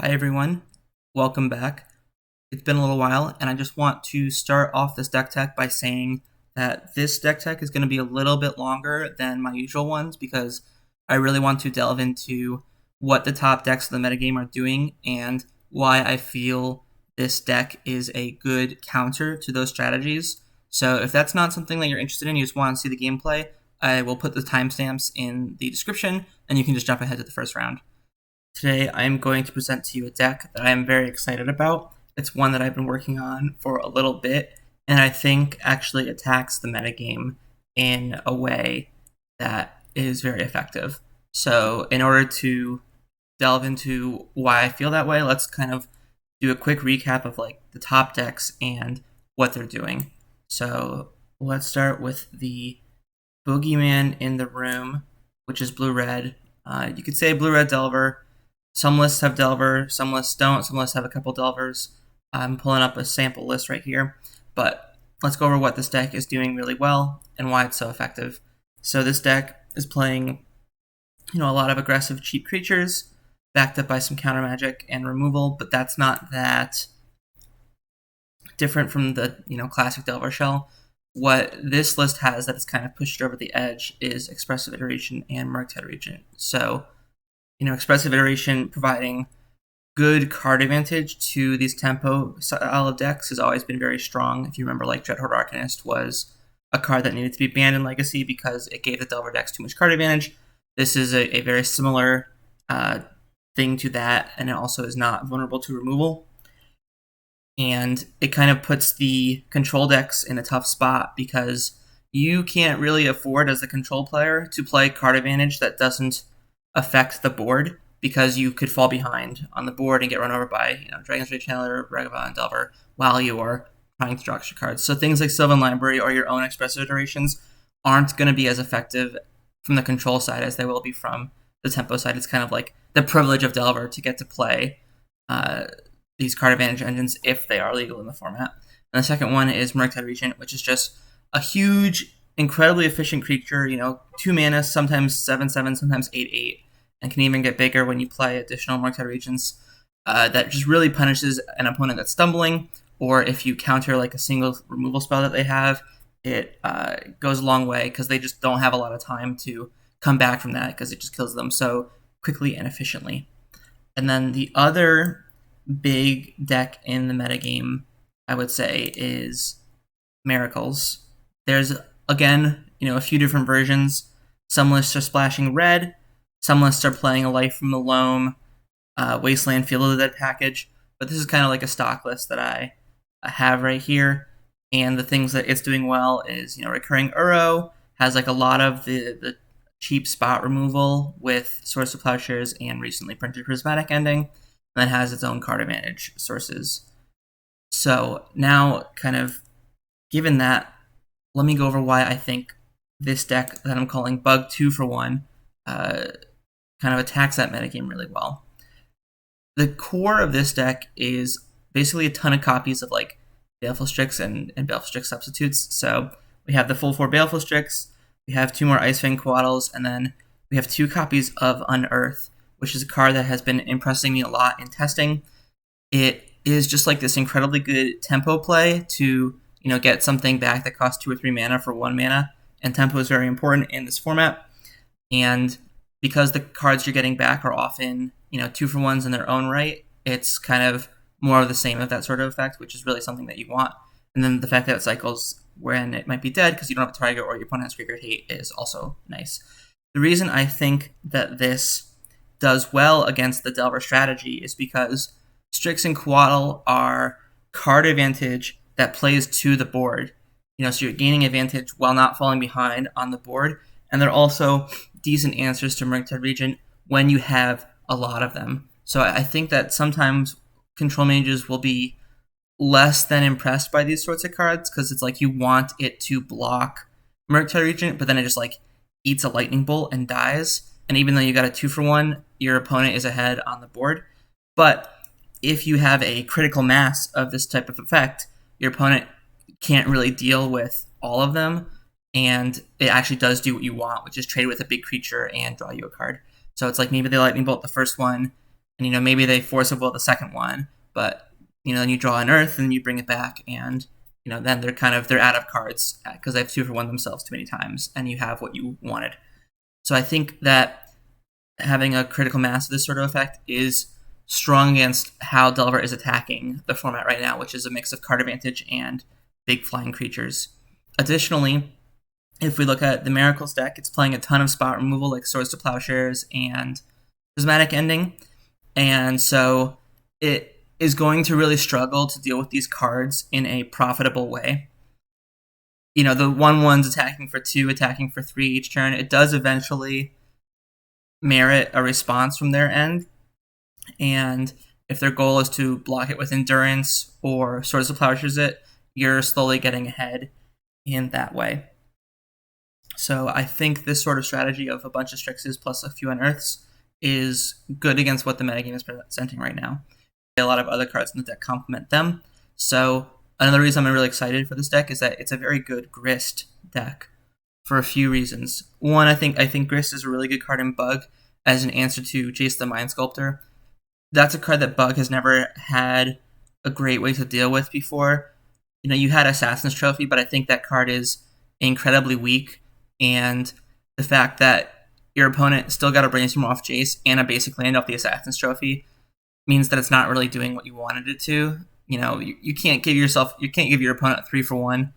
Hi everyone, welcome back. It's been a little while, and I just want to start off this deck tech by saying that this deck tech is going to be a little bit longer than my usual ones because I really want to delve into what the top decks of the metagame are doing and why I feel this deck is a good counter to those strategies. So if that's not something that you're interested in, you just want to see the gameplay, I will put the timestamps in the description, and you can just jump ahead to the first round. Today, I am going to present to you a deck that I am very excited about. It's one that I've been working on for a little bit, and I think actually attacks the metagame in a way that is very effective. So, in order to delve into why I feel that way, let's kind of do a quick recap of like the top decks and what they're doing. So, let's start with the Boogeyman in the Room, which is blue-red. You could say blue-red Delver. Some lists have Delver, some lists don't, some lists have a couple Delvers. I'm pulling up a sample list right here, but let's go over what this deck is doing really well and why it's so effective. So this deck is playing, a lot of aggressive cheap creatures, backed up by some counter magic and removal, but that's not that different from the, classic Delver shell. What this list has that is kind of pushed over the edge is Expressive Iteration and Murktide Regent. So Expressive Iteration providing good card advantage to these tempo style of decks has always been very strong. If you remember, like Dreadhorde Arcanist was a card that needed to be banned in Legacy because it gave the Delver decks too much card advantage. This is a very similar thing to that, and it also is not vulnerable to removal. And it kind of puts the control decks in a tough spot because you can't really afford as the control player to play card advantage that doesn't affect the board, because you could fall behind on the board and get run over by Dragon's Rage Channeler, Ragavan, and Delver while you are trying to draw extra cards. So things like Sylvan Library or your own Expressive Iterations aren't going to be as effective from the control side as they will be from the tempo side. It's kind of like the privilege of Delver to get to play these card advantage engines if they are legal in the format. And the second one is Murktide Regent, which is just a huge, incredibly efficient creature, 2 mana, sometimes 7/7, sometimes 8/8, and can even get bigger when you play additional Murktide Regents. That just really punishes an opponent that's stumbling, or if you counter like a single removal spell that they have, it goes a long way because they just don't have a lot of time to come back from that because it just kills them so quickly and efficiently. And then the other big deck in the metagame, I would say, is Miracles. There's, again, a few different versions. Some lists are splashing red. Some lists are playing a Life from the Loam, Wasteland Field of the Dead package. But this is kind of like a stock list that I have right here. And the things that it's doing well is, Recurring Uro has like a lot of the cheap spot removal with Source of Plowshares and recently printed Prismatic Ending. And then has its own card advantage sources. So now, kind of given that, let me go over why I think this deck that I'm calling Bug 2 for 1 kind of attacks that metagame really well. The core of this deck is basically a ton of copies of like Baleful Strix and Baleful Strix substitutes. So we have the full 4 Baleful Strix, we have 2 more Ice-Fang Coatls, and then we have 2 copies of Unearth, which is a card that has been impressing me a lot in testing. It is just like this incredibly good tempo play to get something back that costs 2 or 3 mana for 1 mana, and tempo is very important in this format. And because the cards you're getting back are often 2 for 1s in their own right, it's kind of more of the same of that sort of effect, which is really something that you want. And then the fact that it cycles when it might be dead because you don't have a target or your opponent has Graveyard Hate is also nice. The reason I think that this does well against the Delver strategy is because Strix and Coatl are card advantage that plays to the board. So you're gaining advantage while not falling behind on the board, and they're also decent answers to Murktide Regent when you have a lot of them. So I think that sometimes control mages will be less than impressed by these sorts of cards because it's like you want it to block Murktide Regent, but then it just like eats a lightning bolt and dies. And even though you got a 2 for 1, your opponent is ahead on the board. But if you have a critical mass of this type of effect, your opponent can't really deal with all of them, and it actually does do what you want, which is trade with a big creature and draw you a card. So it's like maybe they lightning bolt the first one, and maybe they Force of Will the second one, but then you draw Unearth and you bring it back, and then they're out of cards because they've 2-for-1 themselves too many times, and you have what you wanted. So I think that having a critical mass of this sort of effect is strong against how Delver is attacking the format right now, which is a mix of card advantage and big flying creatures. Additionally, if we look at the Miracles deck, it's playing a ton of spot removal like Swords to Plowshares and Prismatic Ending, and so it is going to really struggle to deal with these cards in a profitable way. The 1/1's attacking for 2, attacking for 3 each turn. It does eventually merit a response from their end, and if their goal is to block it with Endurance or Swords to Plowshares it, you're slowly getting ahead in that way. So I think this sort of strategy of a bunch of Strixes plus a few Unearths is good against what the metagame is presenting right now. A lot of other cards in the deck complement them. So another reason I'm really excited for this deck is that it's a very good Grist deck for a few reasons. One, I think Grist is a really good card in Bug as an answer to Jace the Mind Sculptor. That's a card that Bug has never had a great way to deal with before. You had Assassin's Trophy, but I think that card is incredibly weak, and the fact that your opponent still got a Brainstorm off Jace and a basic land off the Assassin's Trophy means that it's not really doing what you wanted it to. You can't give your opponent a 3-for-1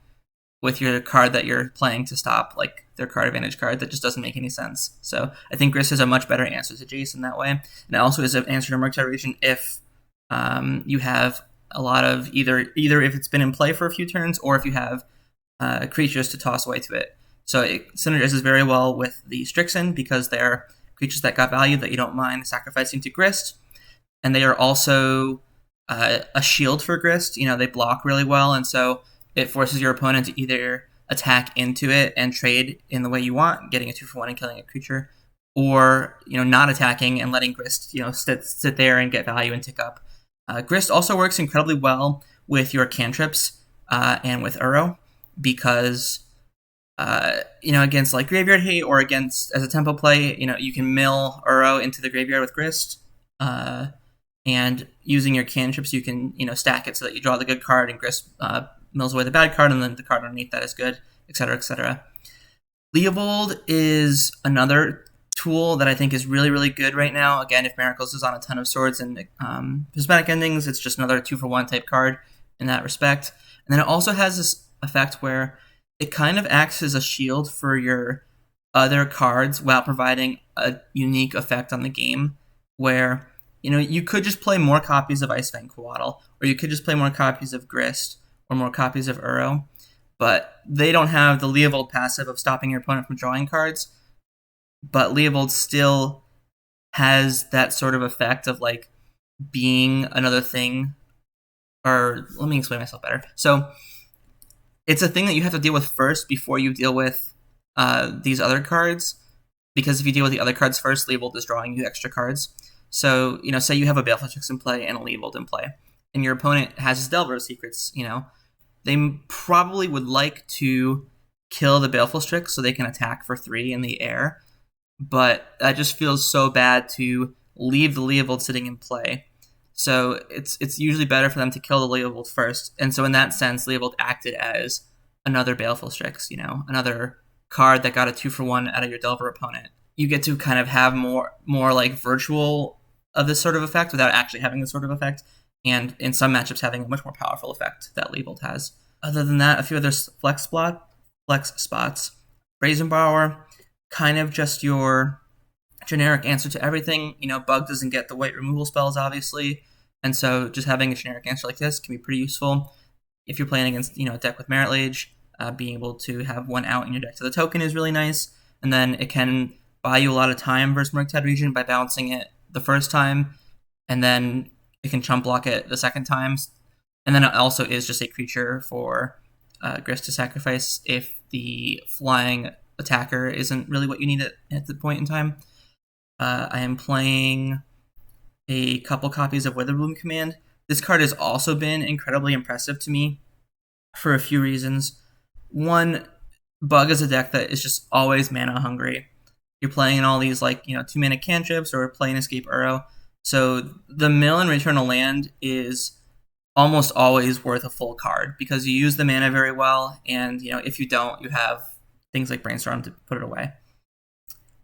with your card that you're playing to stop like their card advantage card. That just doesn't make any sense. So I think Grist is a much better answer to Jace in that way, and it also is an answer to Merc Gyration if you have a lot of either if it's been in play for a few turns or if you have creatures to toss away to it. So it synergizes very well with the Strixen because they're creatures that got value that you don't mind sacrificing to Grist, and they are also a shield for Grist. They block really well, and so it forces your opponent to either attack into it and trade in the way you want, getting a 2-for-1 and killing a creature, or not attacking and letting Grist sit there and get value and tick up. Grist also works incredibly well with your cantrips and with Uro because against like Graveyard Hate or against as a tempo play, you can mill Uro into the graveyard with Grist, and using your cantrips, you can stack it so that you draw the good card and Grist mills away the bad card, and then the card underneath that is good, etc., etc. Leovold is another tool that I think is really, really good right now. Again, if Miracles is on a ton of swords and Prismatic Endings, it's just another 2-for-1 type card in that respect. And then it also has this effect where it kind of acts as a shield for your other cards while providing a unique effect on the game where, you could just play more copies of Ice-Fang Coatl, or you could just play more copies of Grist, or more copies of Uro, but they don't have the Leovold passive of stopping your opponent from drawing cards, but Leovold still has that sort of effect of like being another thing, or let me explain myself better. So it's a thing that you have to deal with first before you deal with these other cards, because if you deal with the other cards first, Leovold is drawing you extra cards. So, say you have a Baleful Strix in play and a Leovold in play, and your opponent has his Delver Secrets, they probably would like to kill the Baleful Strix so they can attack for 3 in the air, but that just feels so bad to leave the Leovold sitting in play. So it's usually better for them to kill the Leovold first, and so in that sense, Leovold acted as another Baleful Strix, another card that got a 2-for-1 out of your Delver opponent. You get to kind of have more like virtual of this sort of effect without actually having this sort of effect, and in some matchups having a much more powerful effect that Leovold has. Other than that, a few other flex spots. Brazen Borrower, kind of just your generic answer to everything. Bug doesn't get the white removal spells, obviously, and so just having a generic answer like this can be pretty useful. If you're playing against a deck with Merit Lage, being able to have one out in your deck to the token is really nice, and then it can buy you a lot of time versus Murktide Region by bouncing it the first time, and then it can chump block it the second time, and then it also is just a creature for Grist to sacrifice if the flying attacker isn't really what you need at the point in time. I am playing a couple copies of Witherbloom Command. This card has also been incredibly impressive to me for a few reasons. One, Bug is a deck that is just always mana hungry. You're playing in all these 2-mana cantrips or playing Escape Uro, So the mill and return a land is almost always worth a full card because you use the mana very well, and if you don't, you have things like Brainstorm to put it away.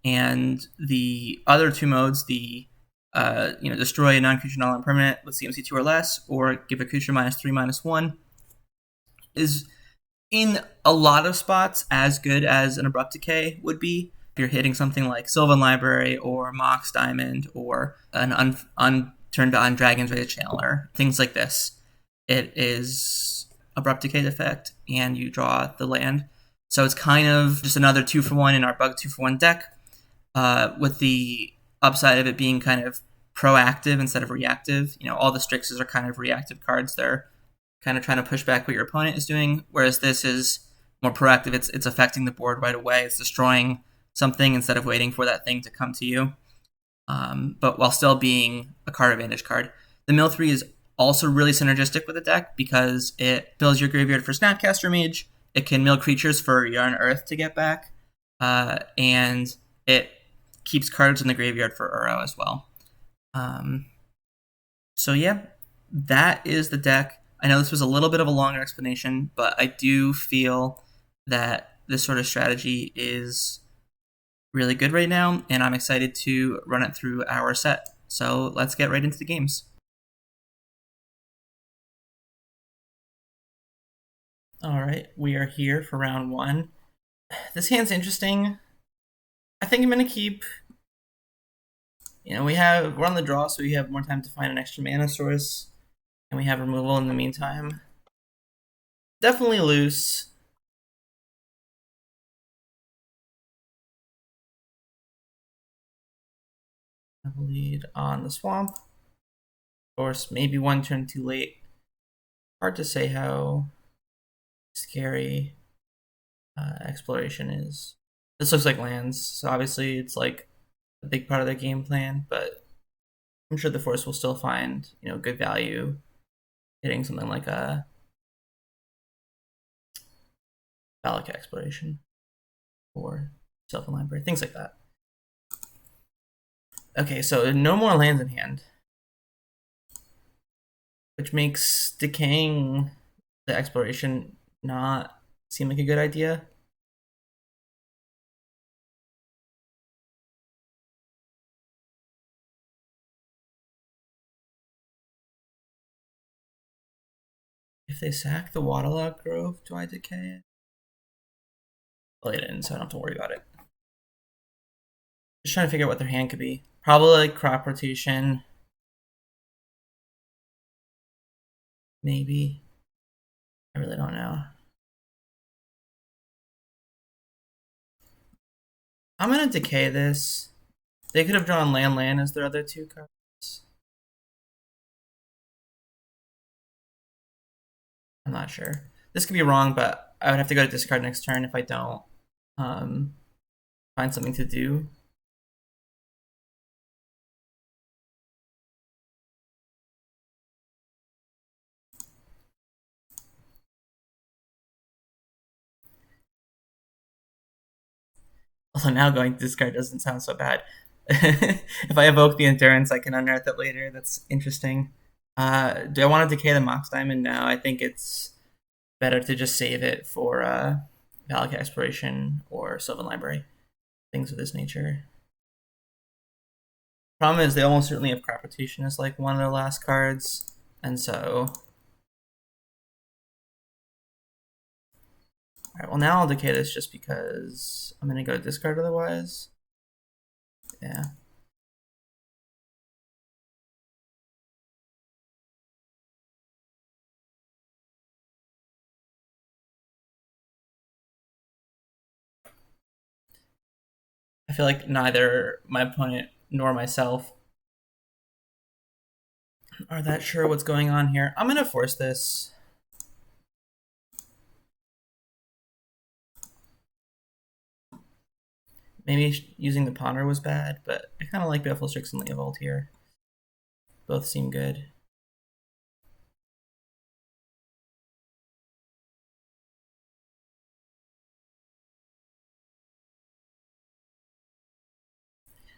And the other two modes, the destroy a non-creature non-permanent with CMC 2 or less, or give a creature -3/-1, is in a lot of spots as good as an Abrupt Decay would be. If you're hitting something like Sylvan Library or Mox Diamond or an turned on Dragon's Rage Channeler, things like this, it is Abrupt Decay effect, and you draw the land. So it's kind of just another 2-for-1 in our Bug 2-for-1 deck, with the upside of it being kind of proactive instead of reactive. All the Strixes are kind of reactive cards. They're kind of trying to push back what your opponent is doing, whereas this is more proactive. It's affecting the board right away. It's destroying something instead of waiting for that thing to come to you, but while still being a card advantage card. The Mill 3 is also really synergistic with the deck because it fills your graveyard for Snapcaster Mage. It can mill creatures for your Unearth to get back, and it keeps cards in the graveyard for Uro as well. So yeah, that is the deck. I know this was a little bit of a longer explanation, but I do feel that this sort of strategy is really good right now, and I'm excited to run it through our set. So let's get right into the games. All right, we are here for round 1. This hand's interesting. I think I'm going to keep... we're on the draw, so we have more time to find an extra mana source, and we have removal in the meantime. Definitely loose. Lead on the swamp. Of course, maybe one turn too late. Hard to say how scary exploration is. This looks like lands, so obviously it's like a big part of their game plan, but I'm sure the Force will still find good value hitting something like a Valak Exploration or Sylvan Library, things like that. Okay, so no more lands in hand, which makes decaying the exploration not seem like a good idea. If they sack the Waterlogged Grove, do I decay it? Well, they didn't, so I don't have to worry about it. Just trying to figure out what their hand could be. Probably like crop rotation. Maybe. I really don't know. I'm going to decay this. They could have drawn land as their other two cards. I'm not sure. This could be wrong, but I would have to go to discard next turn if I don't find something to do. Although now going to discard doesn't sound so bad. If I evoke the Endurance, I can unearth it later. That's interesting. Do I want to decay the Mox Diamond now? I think it's better to just save it for Valak Exploration or Sylvan Library. Things of this nature. Problem is, they almost certainly have Crop Rotation as like one of their last cards, and so... Alright, well now I'll decay this just because I'm going to go to discard otherwise. Yeah. I feel like neither my opponent nor myself are that sure what's going on here. I'm going to force this. Maybe using the Ponder was bad, but I kind of like Baleful Strix and Leovold here. Both seem good.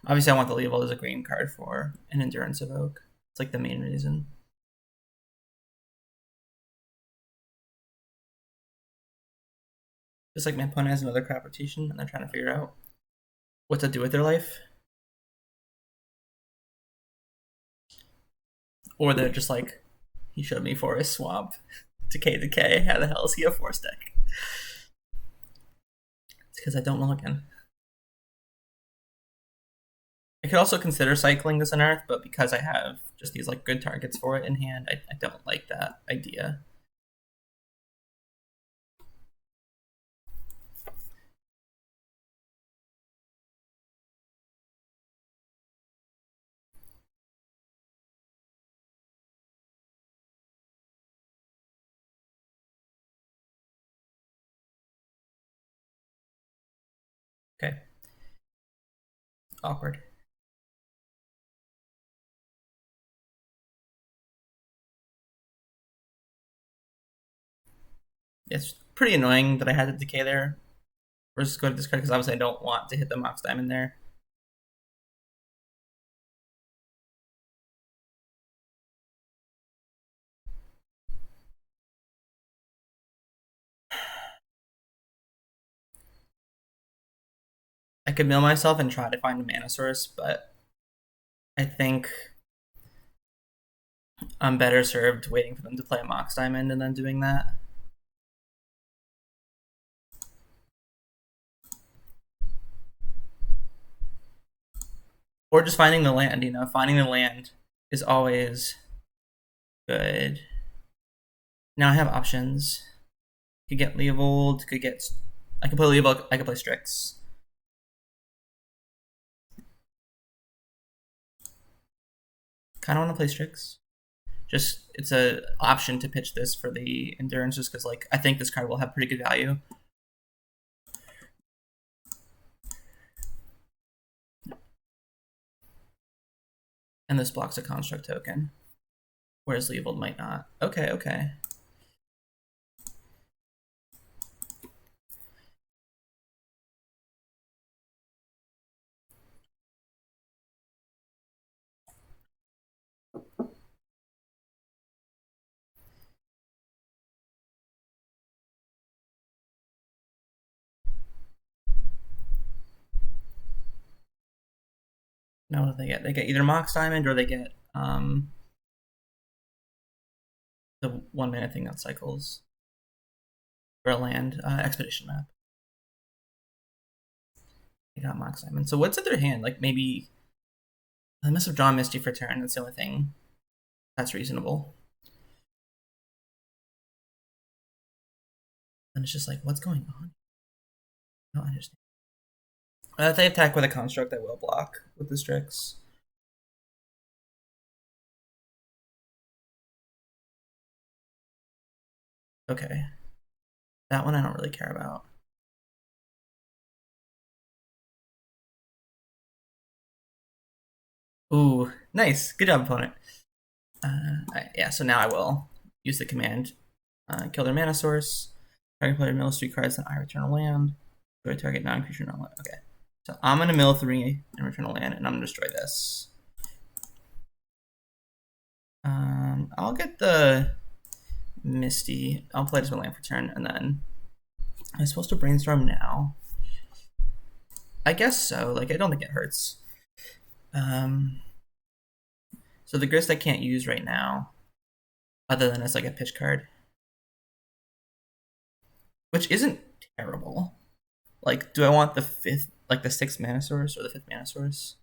Obviously, I want the Leovold as a green card for an Endurance Evoke. It's like the main reason. Just like my opponent has another crop rotation and they're trying to figure out what to do with their life. Or they're just like, he showed me Forest Swamp. Decay. How the hell is he a Force deck? It's because I don't mulligan. I could also consider cycling this Unearth, but because I have just these like good targets for it in hand, I don't like that idea. Okay. Awkward. It's pretty annoying that I had to decay there versus go to discard because obviously I don't want to hit the Mox Diamond there. I could mill myself and try to find a mana source, but I think I'm better served waiting for them to play a Mox Diamond and then doing that. Or just finding the land, finding the land is always good. Now I have options. Could get Leovold, I could play Leovold, I could play Strix. Kinda wanna play Strix. Just it's a option to pitch this for the Endurance just because like I think this card will have pretty good value. And this blocks a construct token. Whereas Leovold might not. Okay. Now what do they get? They get either Mox Diamond or they get the 1 mana thing that cycles. For a land, Expedition Map. They got Mox Diamond. So what's in their hand? Like maybe they must have drawn Misty for turn. That's the only thing that's reasonable. And it's just like, what's going on? I don't understand. If they attack with a construct, I will block with the Strix. Okay. That one I don't really care about. Ooh, nice. Good job, opponent. Yeah, so now I will use the command. Kill their mana source. Target player mills 3 cards, then I return a land. Destroy target non-creature non-land. Okay. So I'm going to mill 3 and return a land, and I'm going to destroy this. I'll get the Misty. I'll play this one land for turn, and then I'm supposed to Brainstorm now. I guess so. Like, I don't think it hurts. So the Grist I can't use right now, other than as like a pitch card, which isn't terrible. Like, do I want the 6th mana source or the 5th mana source?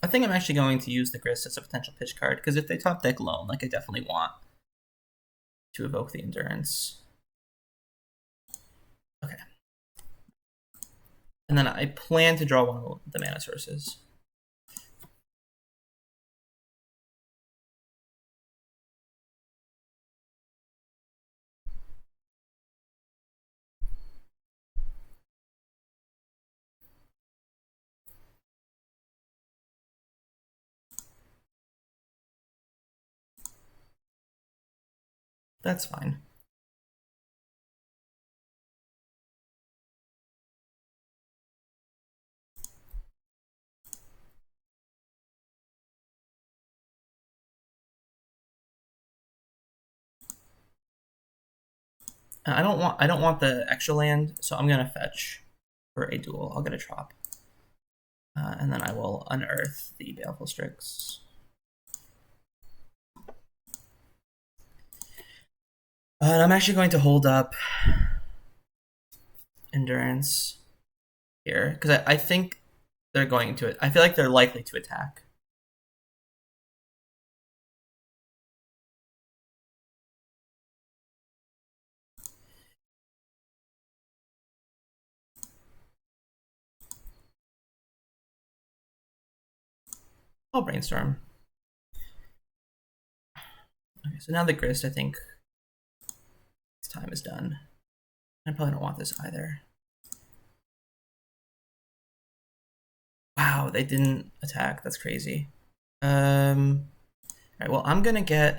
I think I'm actually going to use the Grist as a potential pitch card, because if they top deck Loam, like I definitely want to evoke the Endurance. Okay. And then I plan to draw one of the mana sources. That's fine. I don't want the extra land, so I'm gonna fetch for a duel. I'll get a trop. And then I will unearth the Baleful Strix. And I'm actually going to hold up Endurance here, because I think they're going to. I feel like they're likely to attack. I'll Brainstorm. Okay, so now the Grist, I think its time is done. I probably don't want this either. Wow, they didn't attack. That's crazy. Alright, well, I'm gonna get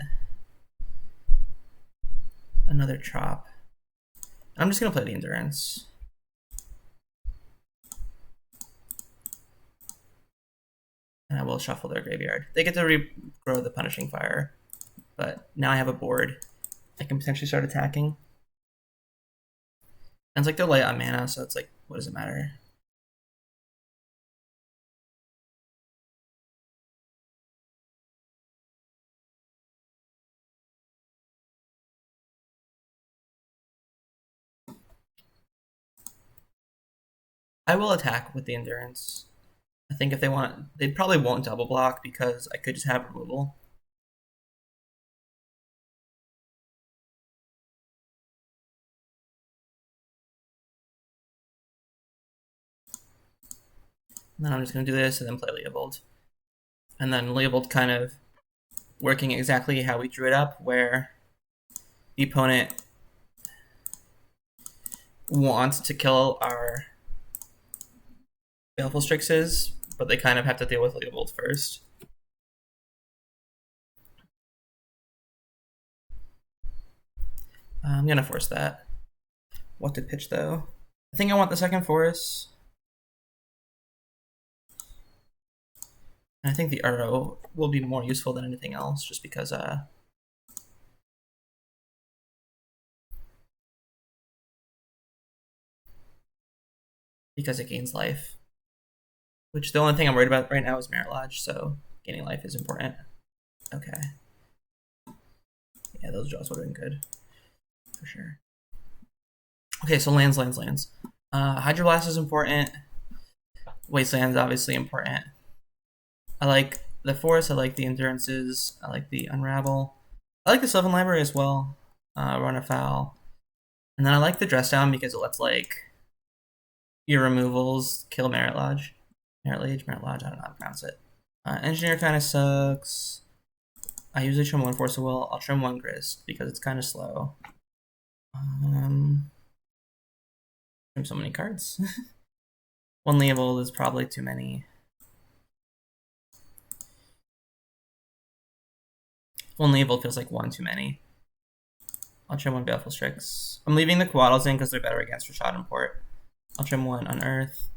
another trop. I'm just gonna play the Endurance. And I will shuffle their graveyard. They get to regrow the Punishing Fire, but now I have a board. I can potentially start attacking. And it's like they're light on mana, so it's like, what does it matter? I will attack with the Endurance. I think if they want, they probably won't double block because I could just have removal. And then I'm just going to do this and then play Leovold. And then Leovold kind of working exactly how we drew it up, where the opponent wants to kill our Baleful Strixes, but they kind of have to deal with Leovold first. I'm going to force that. What to pitch, though? I think I want the second Forest. And I think the arrow will be more useful than anything else, just because it gains life. Which the only thing I'm worried about right now is Merit Lodge, so gaining life is important. Okay. Yeah, those draws would have been good. For sure. Okay, so lands. Hydroblast is important. Wasteland is obviously important. I like the Forest, I like the Endurances, I like the Unravel. I like the Sylvan Library as well. Run Afoul. And then I like the Dress Down because it lets like your removals kill Merit Lodge. Merit Lodge, I don't know how to pronounce it. Engineer kind of sucks. I usually trim one Force of Will. I'll trim one Grist because it's kind of slow. Trim so many cards. One Leovold is probably too many. One Leovold feels like one too many. I'll trim one Baleful Strix. I'm leaving the Coatls in because they're better against Rashad and Port. I'll trim one Unearth.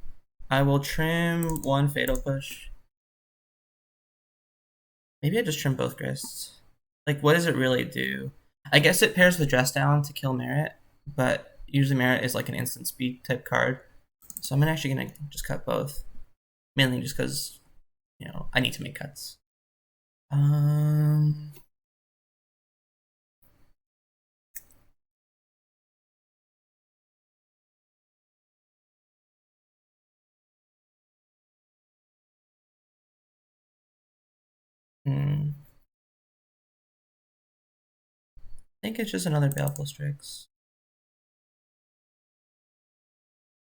I will trim one Fatal Push. Maybe I just trim both Grists. Like, what does it really do? I guess it pairs the Dress Down to kill Merit, but usually Merit is like an instant speed type card. So I'm actually going to just cut both. Mainly just because, you know, I need to make cuts. I think it's just another Baleful Strix.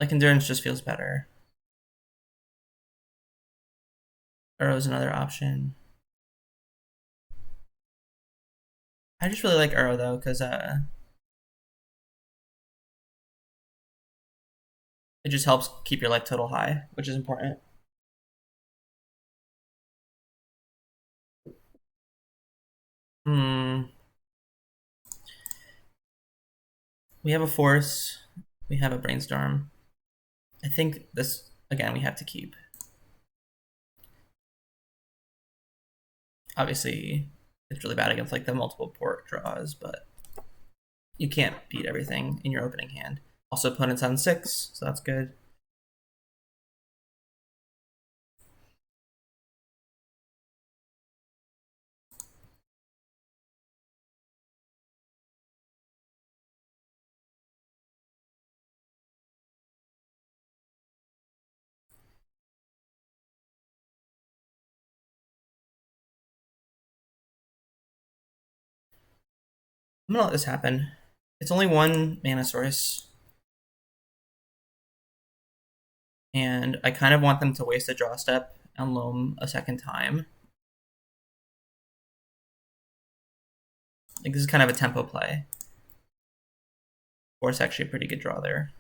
Like, Endurance just feels better. Arrow's another option. I just really like Arrow, though, because it just helps keep your life total high, which is important. We have a Force. We have a Brainstorm. I think this, again, we have to keep. Obviously, it's really bad against like the multiple port draws, but you can't beat everything in your opening hand. Also, opponent's on 6, so that's good. I'm gonna let this happen. It's only one mana source. And I kind of want them to waste a draw step and loam a second time. Like, this is kind of a tempo play. Force actually a pretty good draw there.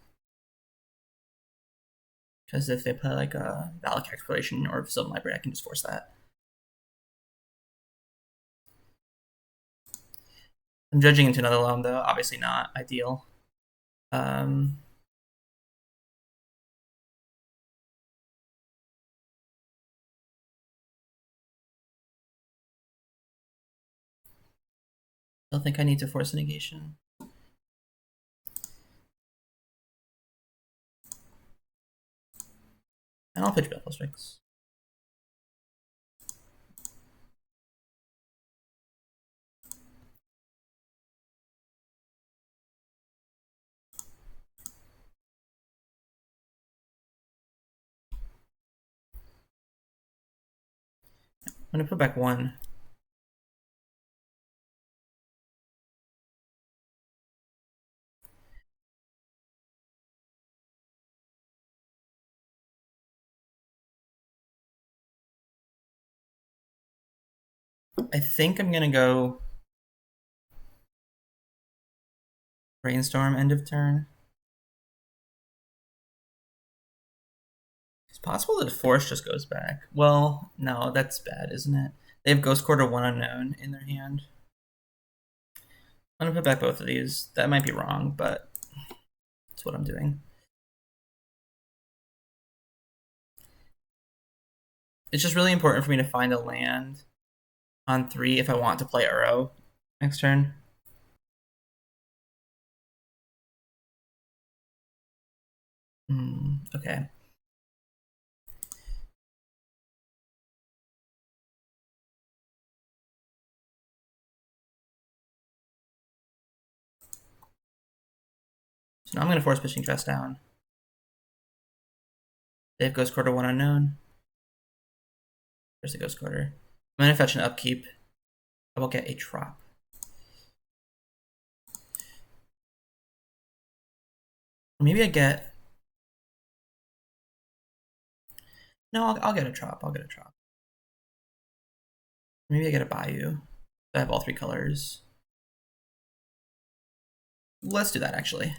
Because if they play like a Valak Exploration or Sylvan Library, I can just force that. I'm judging into another loam though, obviously not ideal. I don't think I need to force a negation. And I'll pitch Baleful Strix. I'm gonna put back 1. I think I'm gonna go Brainstorm end of turn. It's possible that Force just goes back. Well, no, that's bad, isn't it? They have Ghost Quarter 1 Unknown in their hand. I'm gonna put back both of these. That might be wrong, but that's what I'm doing. It's just really important for me to find a land on 3 if I want to play Uro next turn. Okay. So now I'm going to force pitching Trest down. They have Ghost Quarter 1 Unknown. There's the Ghost Quarter. I'm going to fetch an upkeep. I will get a drop. Maybe I get... No, I'll get a drop. I'll get a drop. Maybe I get a Bayou. I have all 3 colors. Let's do that, actually.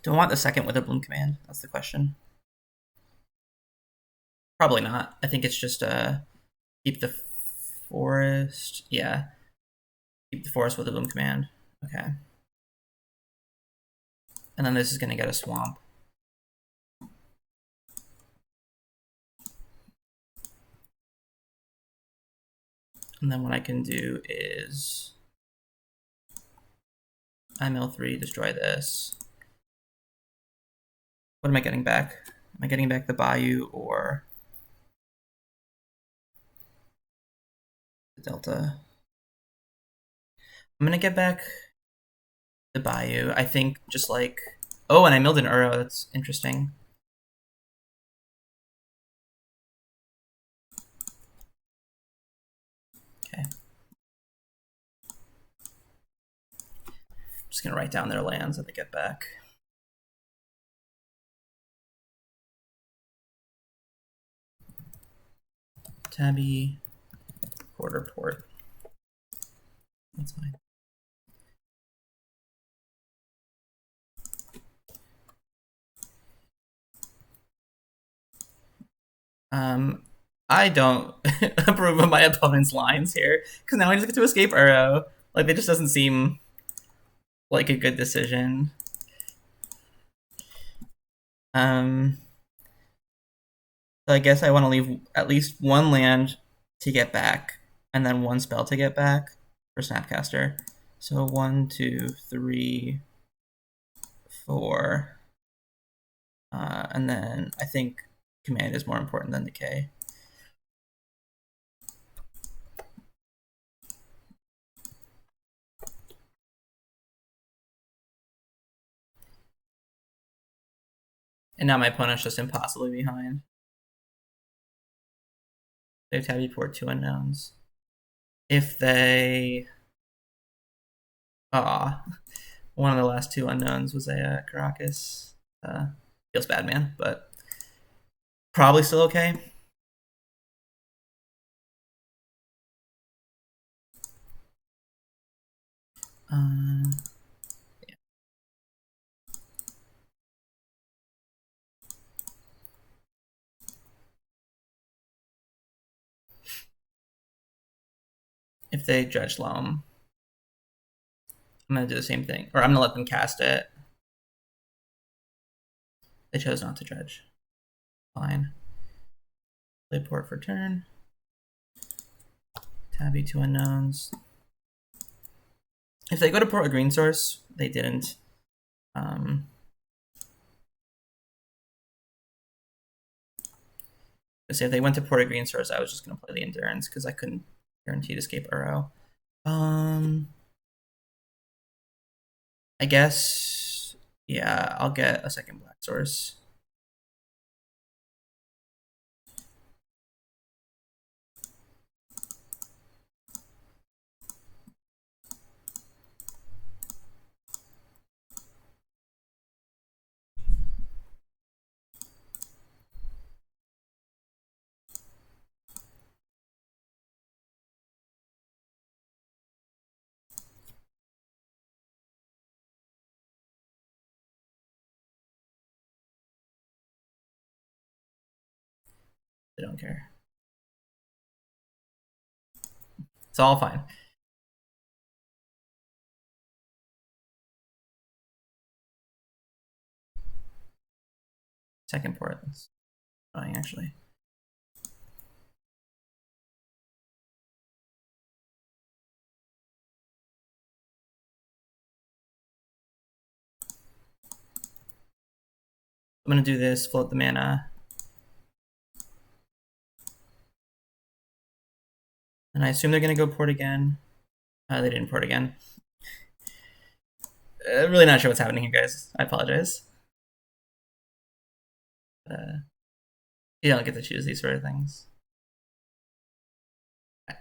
Do I want the second Witherbloom Command? That's the question. Probably not. I think it's just keep the forest. Yeah. Keep the forest with the Witherbloom Command. Okay. And then this is going to get a swamp. And then what I can do is I mill 3, destroy this. What am I getting back? Am I getting back the Bayou or the Delta? I'm going to get back the Bayou. I think just like... Oh, and I milled an Uro. That's interesting. Okay. Just going to write down their lands that they get back. Tabby, quarter port. That's fine. I don't approve of my opponent's lines here, because now I just get to escape Uro. Like, it just doesn't seem like a good decision. So I guess I want to leave at least one land to get back, and then one spell to get back for Snapcaster. So 1, 2, 3, 4. And then I think Command is more important than Decay. And now my opponent's just impossibly behind. They have Tabby port 2 unknowns. If they... one of the last 2 unknowns was a Karakas. Feels bad, man, but probably still okay. Yeah. If they Dredge Loam, I'm going to do the same thing. Or I'm going to let them cast it. They chose not to Dredge. Fine. Play port for turn. Tabby 2 unknowns. If they go to port a green source, they didn't. Say if they went to port a green source, I was just going to play the Endurance because I couldn't guarantee to escape Uro. I guess, yeah, I'll get a second black source. They don't care. It's all fine. Second port. That's fine, actually. I'm going to do this, float the mana. And I assume they're going to go port again. They didn't port again. Really not sure what's happening here, guys. I apologize. You don't get to choose these sort of things.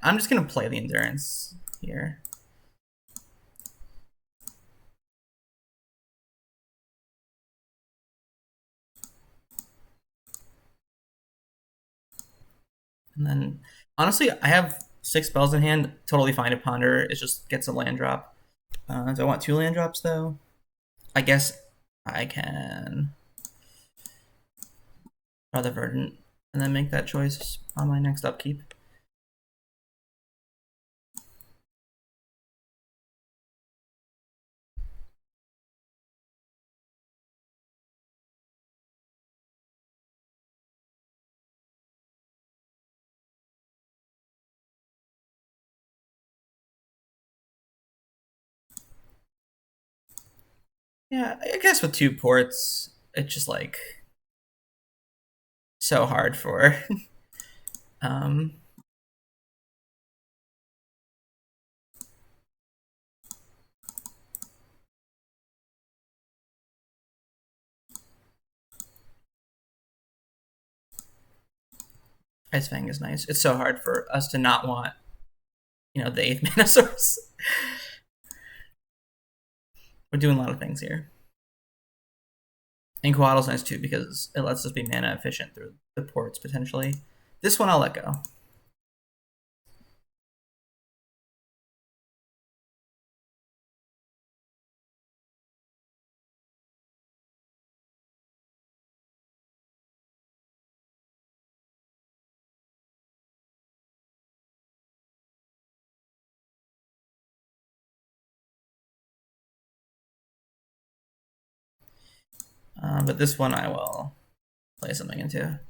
I'm just going to play the Endurance here. And then, honestly, I have 6 spells in hand. Totally fine to ponder. It just gets a land drop. Do I want 2 land drops, though? I guess I can draw the Verdant and then make that choice on my next upkeep. Yeah, I guess with 2 ports, it's just like so hard for Ice-Fang is nice. It's so hard for us to not want, the 8th mana source. We're doing a lot of things here. And Coatl's nice too because it lets us be mana efficient through the ports potentially. This one I'll let go. But this one I will play something into.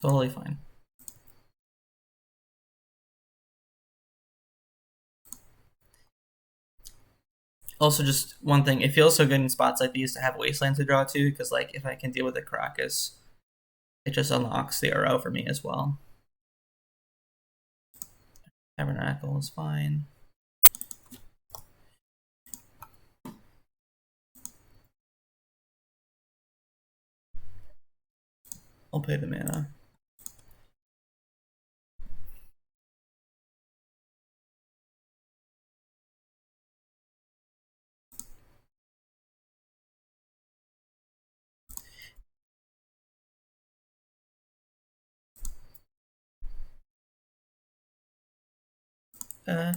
Totally fine. Also, just one thing, it feels so good in spots like these to have Wasteland to draw to, because like if I can deal with the Karakas, it just unlocks the arrow for me as well. Tabernacle is fine. I'll pay the mana.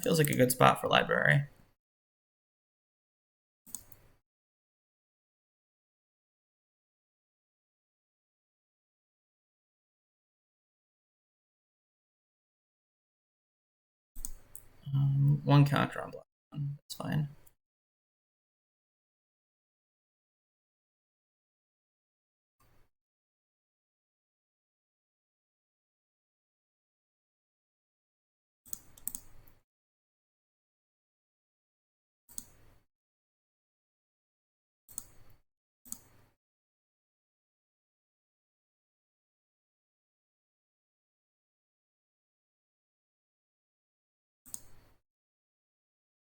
Feels like a good spot for library. One counter on black one. That's fine.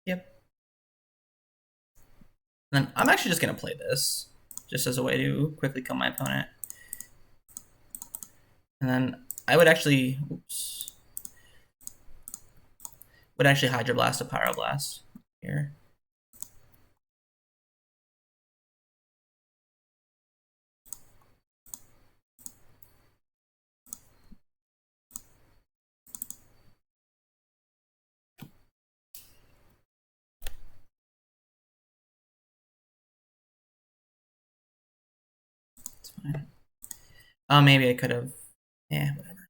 Yep. And then I'm actually just gonna play this, just as a way to quickly kill my opponent. And then I would actually, Hydroblast a Pyroblast here. It's fine. Maybe I could have, yeah, whatever.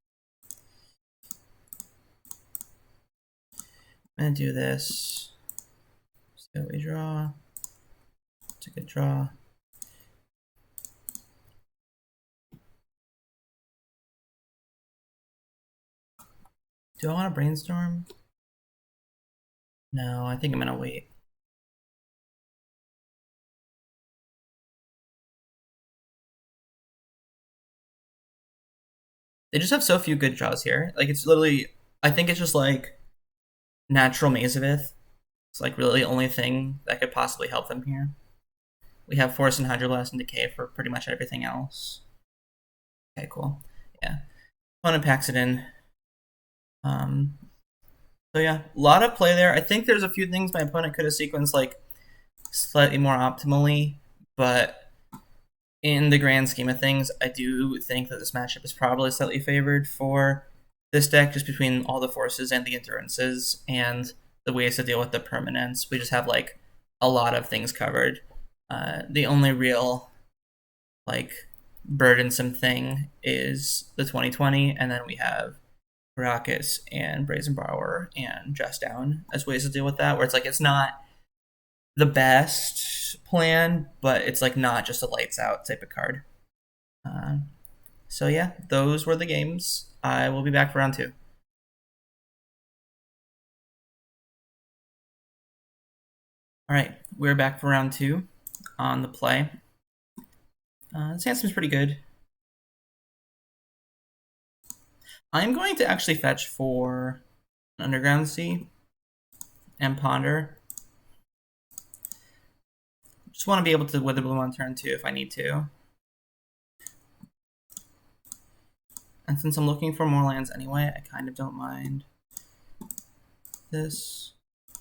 I'm gonna do this. See what we draw. It's a good draw. Do I want to Brainstorm? No, I think I'm gonna wait. They just have so few good draws here. Like, it's literally, I think it's just like natural Mazavith. It's like really the only thing that could possibly help them here. We have Force and Hydroblast and Decay for pretty much everything else. Okay, cool. Yeah. Opponent packs it in. So yeah, a lot of play there. I think there's a few things my opponent could have sequenced like slightly more optimally, but in the grand scheme of things, I do think that this matchup is probably slightly favored for this deck, just between all the forces and the endurances and the ways to deal with the permanents. We just have like a lot of things covered. The only real like burdensome thing is the 2020, and then we have Karakas and Brazen Borrower and Just Down as ways to deal with that, where it's like it's not the best plan, but it's like not just a lights out type of card. So yeah, those were the games. I will be back for round 2. All right, we're back for round 2 on the play. This hand seems pretty good. I'm going to actually fetch for an Underground Sea and Ponder. Just want to be able to Witherbloom on turn 2 if I need to. And since I'm looking for more lands anyway, I kind of don't mind this. I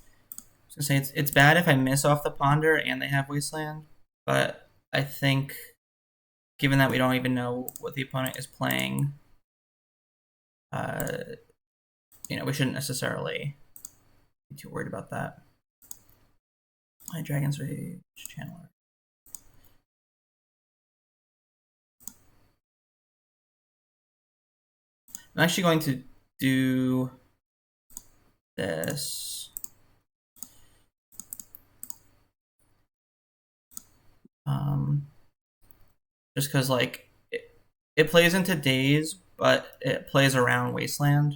was gonna say it's bad if I miss off the Ponder and they have Wasteland, but I think given that we don't even know what the opponent is playing, we shouldn't necessarily be too worried about that. My Dragon's Rage Channeler. I'm actually going to do this. Just because like it plays into Daze, but it plays around Wasteland.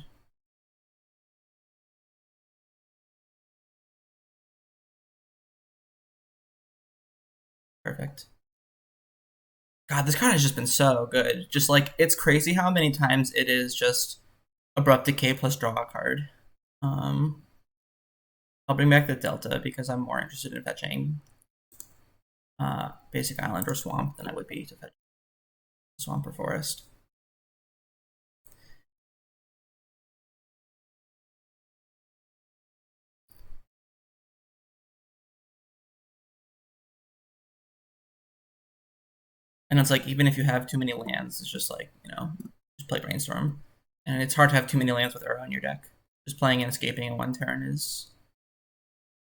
Perfect. God, this card has just been so good. Just like it's crazy how many times it is just Abrupt Decay plus draw a card. I'll bring back the Delta because I'm more interested in fetching basic island or swamp than I would be to fetch swamp or forest. And it's like even if you have too many lands, it's just like, you know, just play Brainstorm. And it's hard to have too many lands with Ura on your deck. Just playing and escaping in one turn is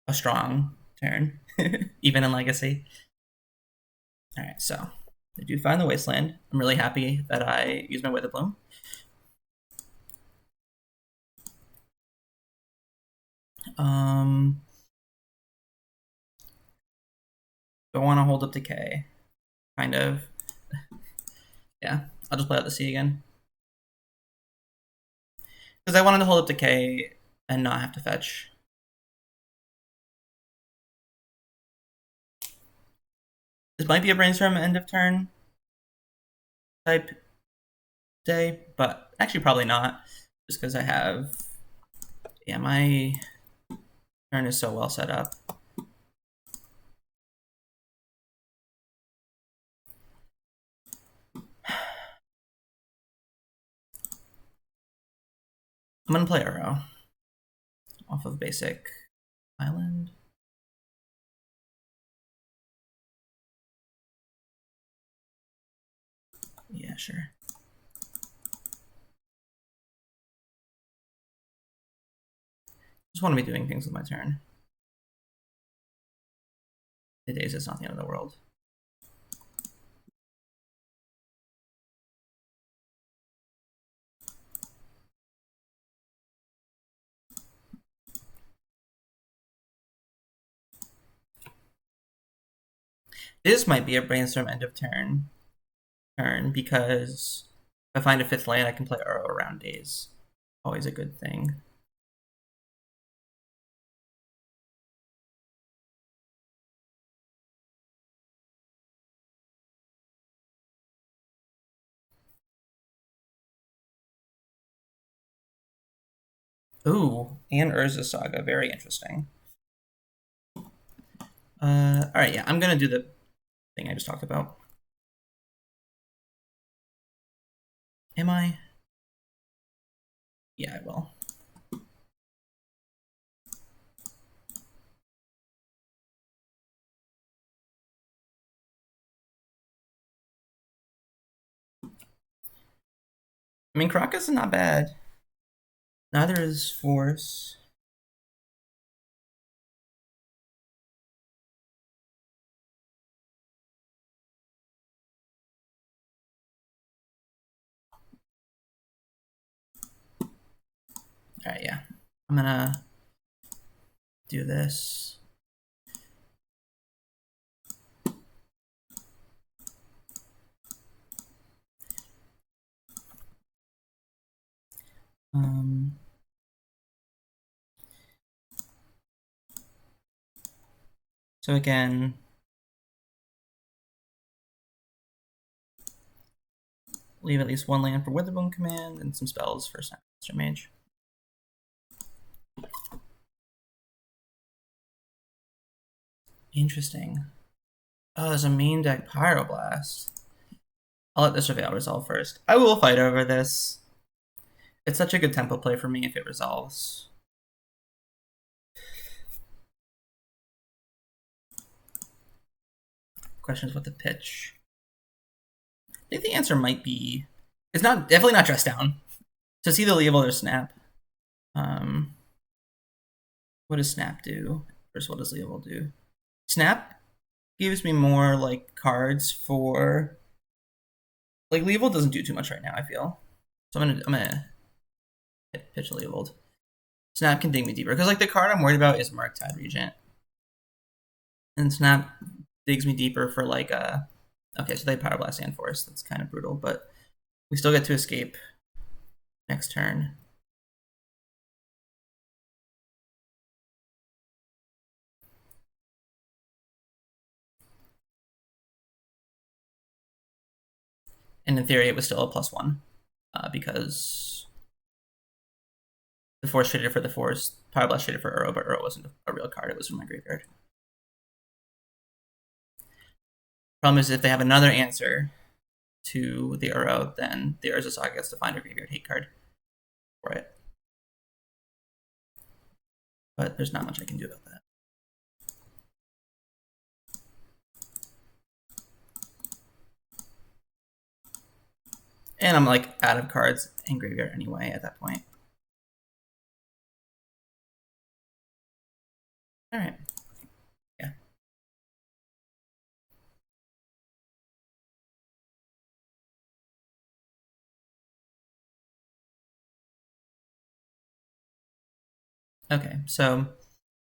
a strong turn, even in Legacy. Alright, so I do find the Wasteland. I'm really happy that I used my Witherbloom. Do I want to hold up Decay? Kind of. Yeah, I'll just play out the sea again. Because I wanted to hold up Decay and not have to fetch. This might be a Brainstorm end of turn type day, but actually probably not. Just because I have... Yeah, my turn is so well set up. I'm going to play Uro off of basic island. Yeah, sure. Just want to be doing things with my turn. The days is not the end of the world. This might be a Brainstorm end of turn because if I find a 5th land, I can play Uro around days. Always a good thing. Ooh, and Urza Saga, very interesting. Alright, yeah, I'm gonna do the thing I just talked about. Am I? Yeah, I will. I mean, Karakas is not bad. Neither is Force. Alright, yeah. I'm gonna do this. So again, leave at least one land for Witherbloom Command and some spells for Snapcaster Mage. Interesting. Oh, there's a main deck Pyroblast. I'll let this resolve first. I will fight over this. It's such a good tempo play for me if it resolves. Questions what the pitch. I think the answer might be... It's not definitely not Trest down. So see the Leovold or Snap. What does Snap do? First, what does Leovold do? Snap gives me more like cards for... Like Leovold doesn't do too much right now, I feel. So I'm gonna pitch Leovold. Snap can dig me deeper. Because, like, the card I'm worried about is Murktide Regent. And Snap digs me deeper for, like, okay, so they Power Blast and Force. That's kind of brutal, but we still get to escape next turn. And in theory, it was still a +1 because the Force traded for the Force, Power Blast traded for Uro, but Uro wasn't a real card. It was from my graveyard. Problem is, if they have another answer to the Uro, then the Urza Saga gets to find a graveyard hate card for it. But there's not much I can do about that. And I'm like out of cards in graveyard anyway at that point. All right. Yeah. Okay, so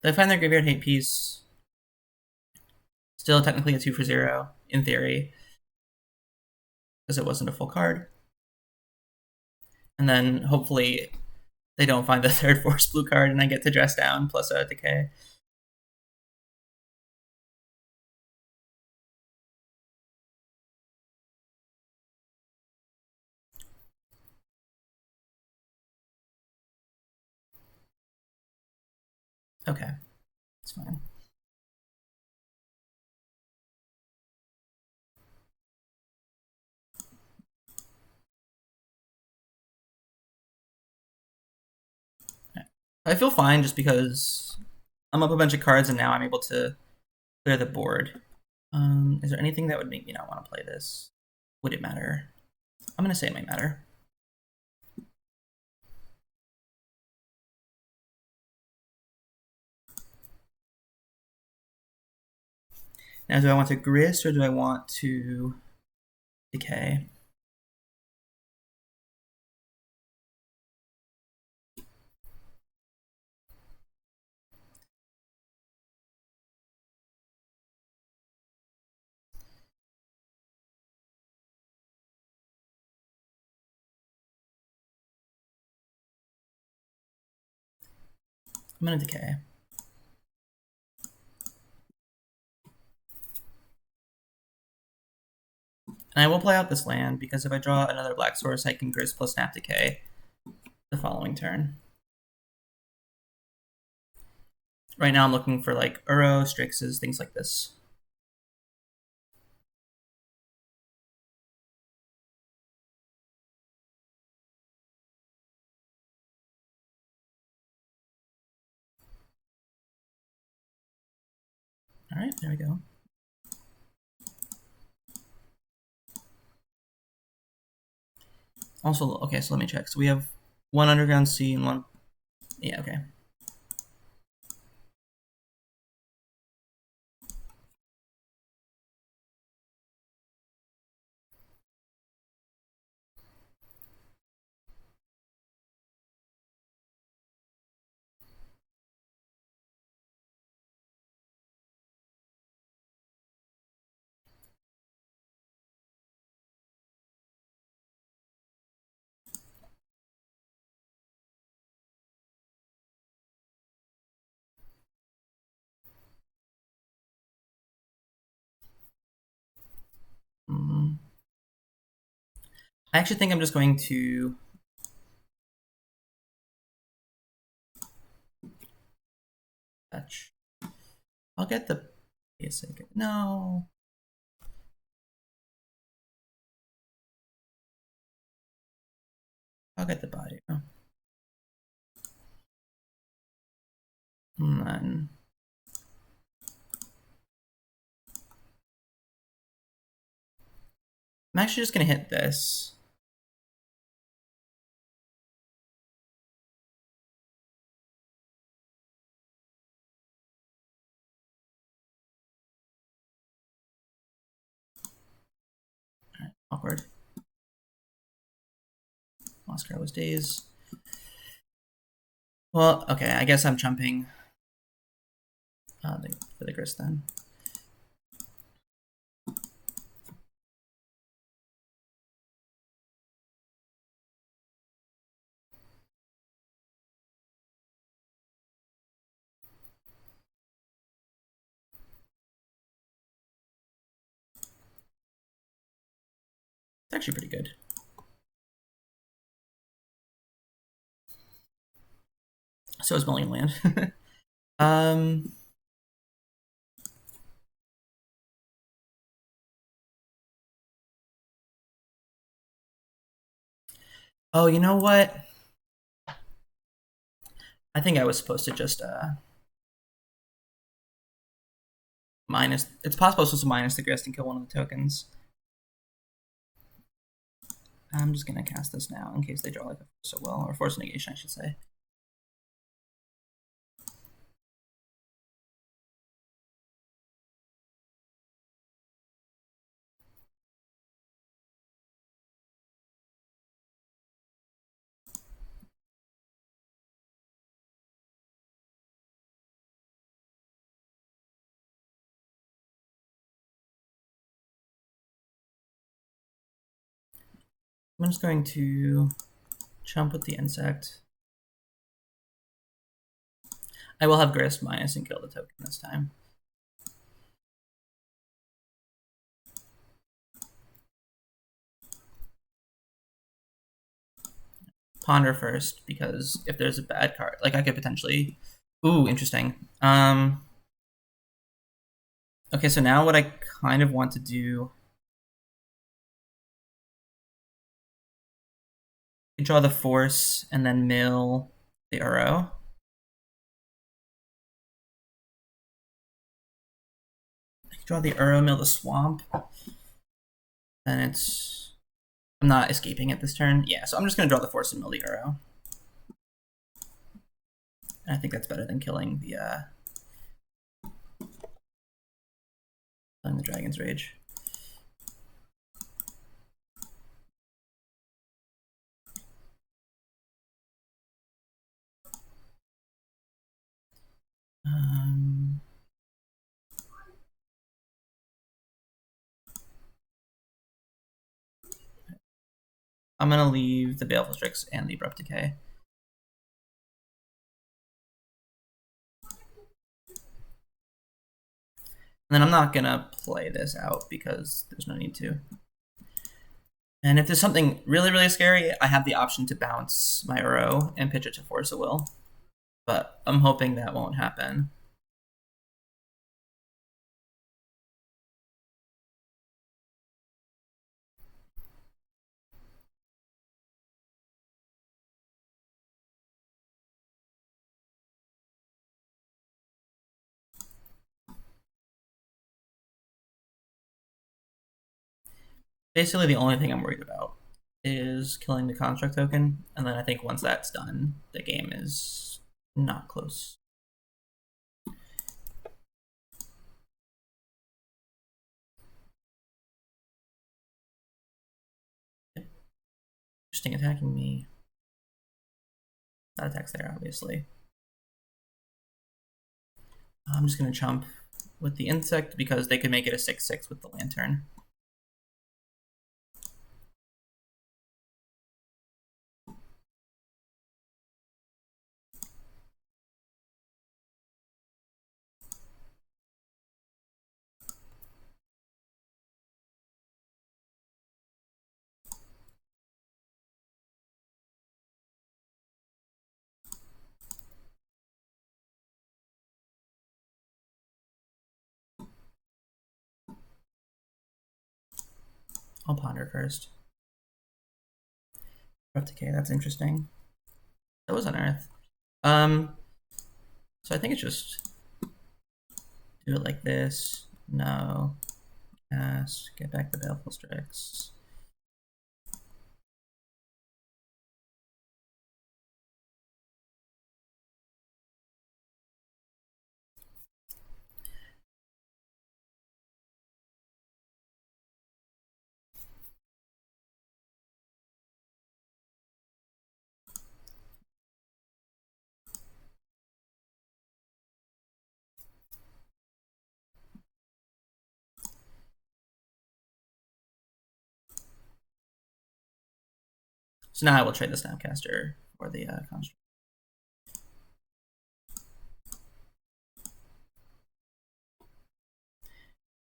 they find their graveyard hate piece. Still technically a 2 for 0 in theory, because it wasn't a full card. And then hopefully they don't find the third Force blue card and I get to dress down plus a decay. Okay, it's fine. I feel fine just because I'm up a bunch of cards and now I'm able to clear the board. Is there anything that would make me not want to play this? Would it matter? I'm going to say it might matter. Now, do I want to Grist or do I want to Decay? I'm going to Decay. And I will play out this land because if I draw another black source, I can Grist plus Snap Decay the following turn. Right now I'm looking for like Uro, Strixes, things like this. All right, there we go. Also, okay, so let me check. So we have one Underground Sea and one. Yeah, okay. I actually think I'm just going to touch. I'll get the basic. No. I'll get the Bayou. And then I'm actually just going to hit this. All right, awkward. Lost Carlos Days. Well, okay, I guess I'm jumping for the Grist then. It's actually pretty good. So is Mulligan Land. Oh, you know what? I think I was supposed to just minus. It's possible it's supposed to minus the Grist and kill one of the tokens. I'm just gonna cast this now in case they draw like a Force of Will or Force of Negation, I should say. I'm just going to jump with the insect. I will have Grist minus and kill the token this time. Ponder first, because if there's a bad card, like I could potentially. Ooh, interesting. Okay, so now what I kind of want to do. I draw the Force and then mill the Uro. I can draw the Uro, mill the Swamp. And it's. I'm not escaping it this turn. Yeah, so I'm just going to draw the Force and mill the Uro. And I think that's better than killing the Dragon's Rage. I'm going to leave the Baleful Strix and the Abrupt Decay. And then I'm not going to play this out because there's no need to. And if there's something really, really scary, I have the option to bounce my Uro and pitch it to Force of Will. But I'm hoping that won't happen. Basically, the only thing I'm worried about is killing the construct token, and then I think once that's done, the game is not close. Interesting, attacking me. That attacks there, obviously. I'm just going to chump with the insect because they could make it a 6/6 with the lantern. I'll ponder first. Abrupt Decay, that's interesting. That was Unearth. So I think it's just do it like this. No. Cast. Get back the Baleful Strix. So now I will trade the Snapcaster for the construct.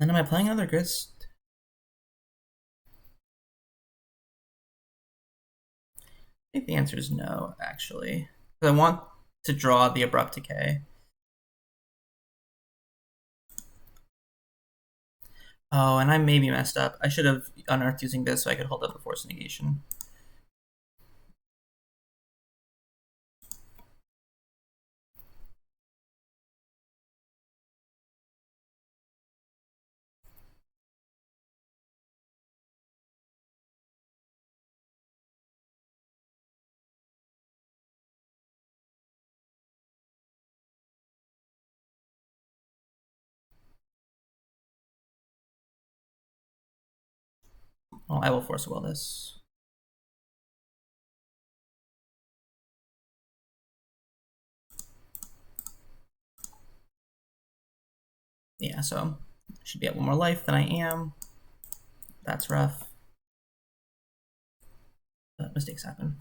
Then am I playing another Grist? I think the answer is no, actually. Because I want to draw the Abrupt Decay. Oh, and I maybe messed up. I should have unearthed using this so I could hold up the Force of Negation. Well, I will Force of Will this. Yeah, so I should be at 1 more life than I am. That's rough. But mistakes happen.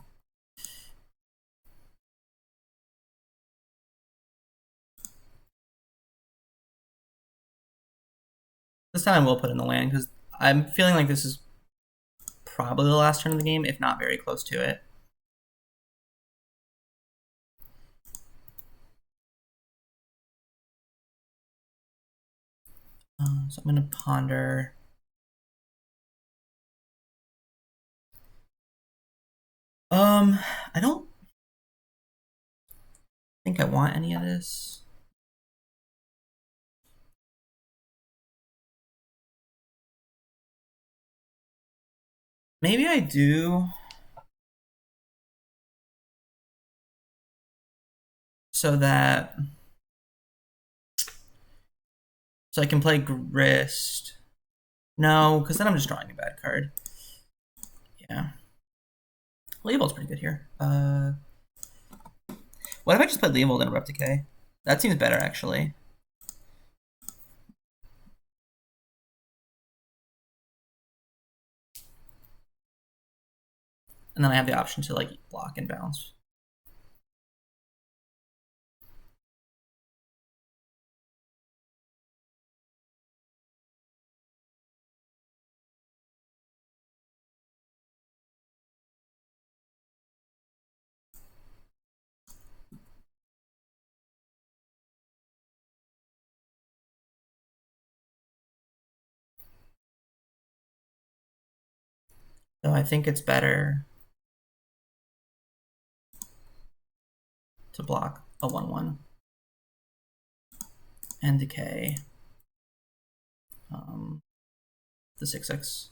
This time I will put in the land because I'm feeling like this is probably the last turn of the game, if not very close to it. So I'm going to ponder. I don't think I want any of this. Maybe I do. So I can play Grist. No, because then I'm just drawing a bad card. Yeah. Leovold's pretty good here. What if I just played Leovold and Abrupt Decay? That seems better, actually. And then I have the option to like block and bounce. So I think it's better to block a 1/1 and decay the 6/6.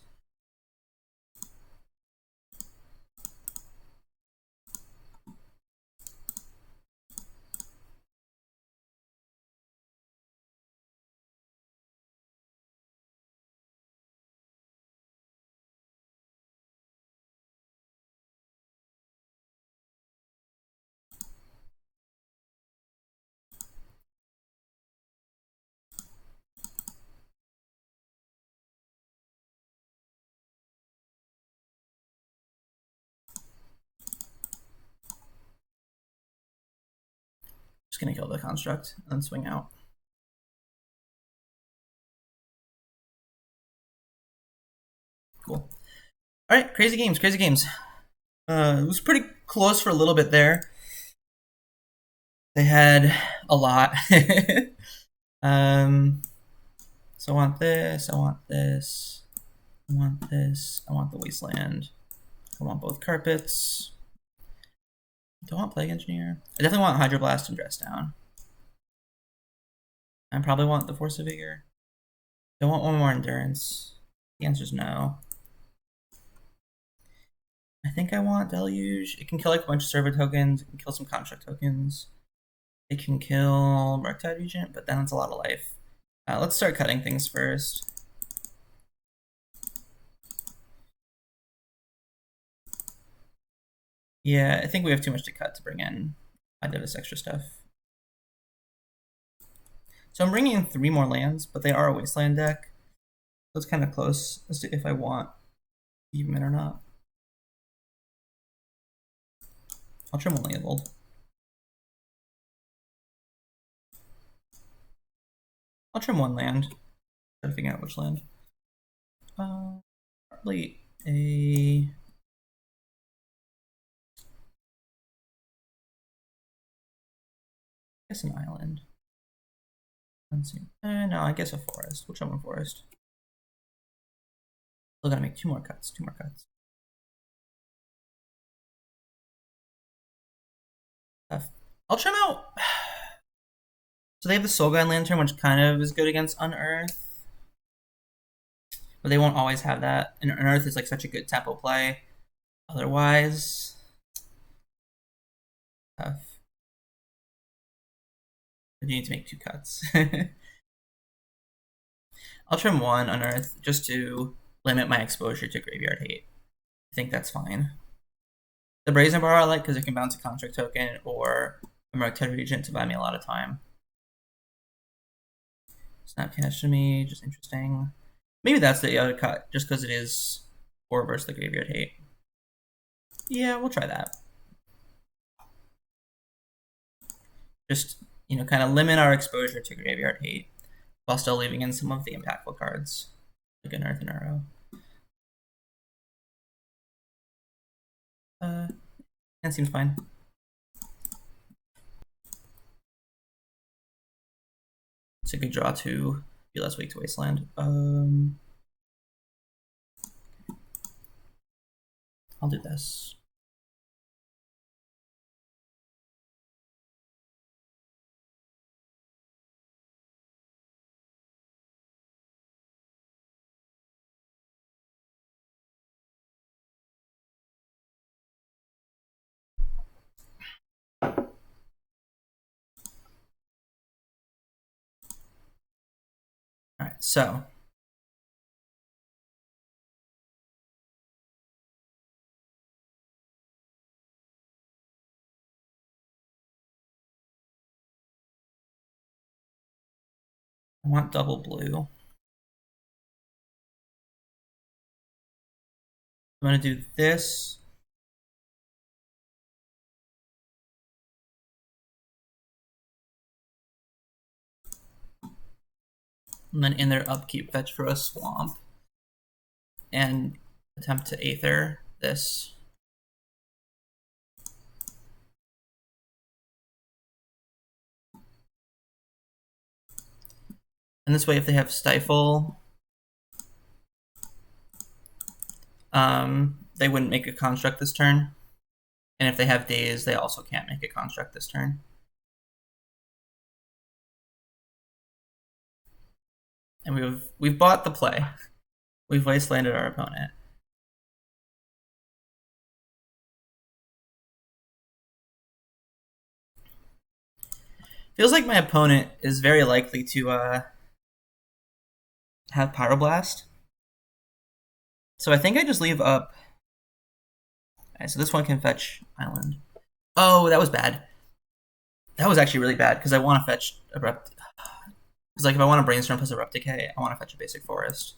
Just gonna kill the construct and then swing out. Cool. All right, crazy games, crazy games. It was pretty close for a little bit there. They had a lot. So I want this, I want this, I want this, I want the Wasteland. I want both carpets. Do I want Plague Engineer? I definitely want Hydroblast and Dress Down. I probably want the Force of Vigor. I want 1 more Endurance. The answer is no. I think I want Deluge. It can kill like a bunch of server tokens. It can kill some construct tokens. It can kill Murktide Regent, but then it's a lot of life. Let's start cutting things first. Yeah, I think we have too much to cut to bring in. I did this extra stuff. So I'm bringing in 3 more lands, but they are a Wasteland deck. So it's kind of close as to if I want even or not. I'll trim one Leovold. I'll trim one land. Try to figure out which land. Probably a... I guess an island. Let's see. No, I guess a forest. We'll trim one forest. Still gotta make two more cuts. I'll trim out. So they have the Soulguide Lantern, which kind of is good against Unearth. But they won't always have that. And Unearth is like such a good tempo play. Otherwise, tough. You need to make two cuts. I'll trim one Unearth just to limit my exposure to graveyard hate. I think that's fine. The Brazen Borrower I like because it can bounce a construct token or a Murktide Regent to buy me a lot of time. Snapcaster Mage, just interesting. Maybe that's the other cut, just because it is 4 versus the graveyard hate. Yeah, we'll try that. Just, you know, kind of limit our exposure to graveyard hate while still leaving in some of the impactful cards, like Unearth and Arrow. That seems fine. It's a good draw to be less weak to Wasteland. I'll do this. All right, so I want double blue. I'm going to do this. And then in their upkeep, fetch for a swamp. And attempt to Aether this. And this way, if they have Stifle, they wouldn't make a construct this turn. And if they have Daze, they also can't make a construct this turn. And we've bought the play. We've wastelanded our opponent. Feels like my opponent is very likely to have Pyroblast. So I think I just leave up. Okay, so this one can fetch Island. Oh, that was bad. That was actually really bad because I want to fetch Abrupt. Because like if I want to Brainstorm plus Abrupt Decay, I want to fetch a basic forest.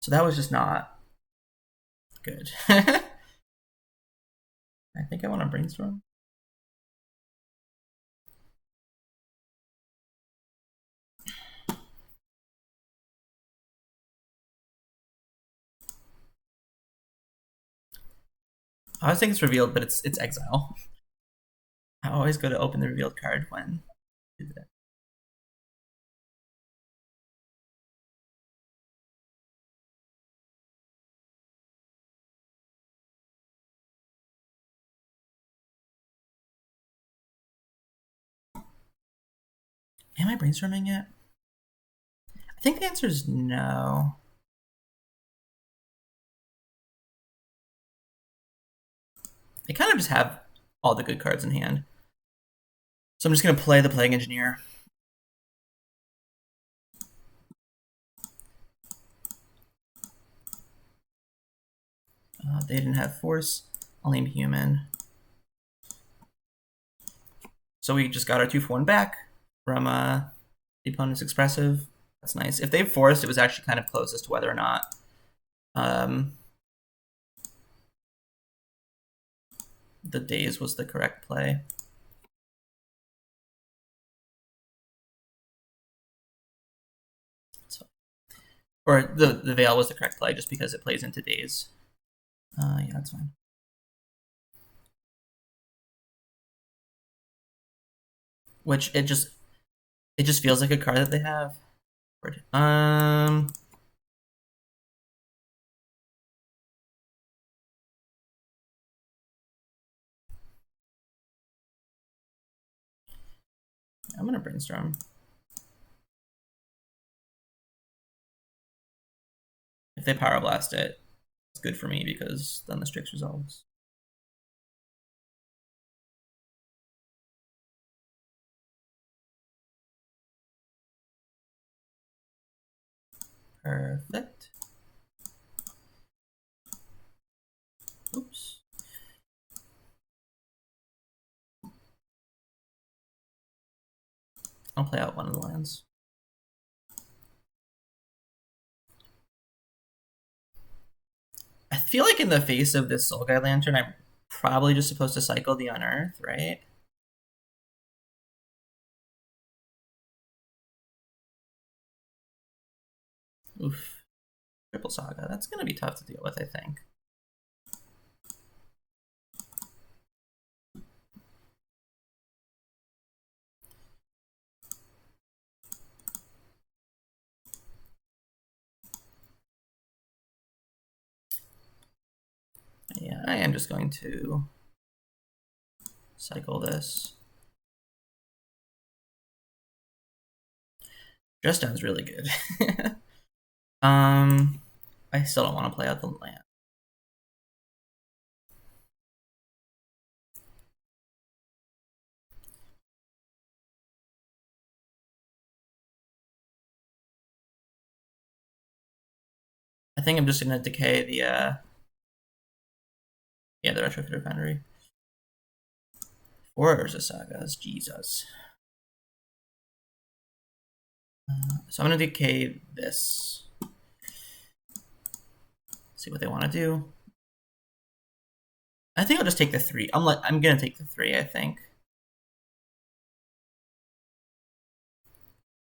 So that was just not good. I think I want to Brainstorm. I always think it's revealed, but it's exile. I always go to open the revealed card when I do that. Am I brainstorming yet? I think the answer is no. I kind of just have all the good cards in hand. So I'm just going to play the Plague Engineer. They didn't have Force. I'll name Human. So we just got our 2-for-1 back from the opponent's Expressive. That's nice. If they forced, it was actually kind of close as to whether or not the Daze was the correct play. So, or the Veil was the correct play just because it plays into Daze. Yeah, that's fine. Which it just feels like a card that they have. I'm gonna Brainstorm. If they Power Blast it, it's good for me because then the Strix resolves. Perfect. Oops. I'll play out one of the lands. I feel like in the face of this Soul Guide Lantern, I'm probably just supposed to cycle the Unearth, right? Oof. Triple Saga. That's going to be tough to deal with, I think. Yeah, I am just going to cycle this. Dress Down's really good. I still don't want to play out the land. I think I'm just going to decay the Retrofit Foundry. 4 Urza Sagas, Jesus. So I'm going to decay this. See what they want to do. I think I'll just take the 3. I'm going to take the 3, I think.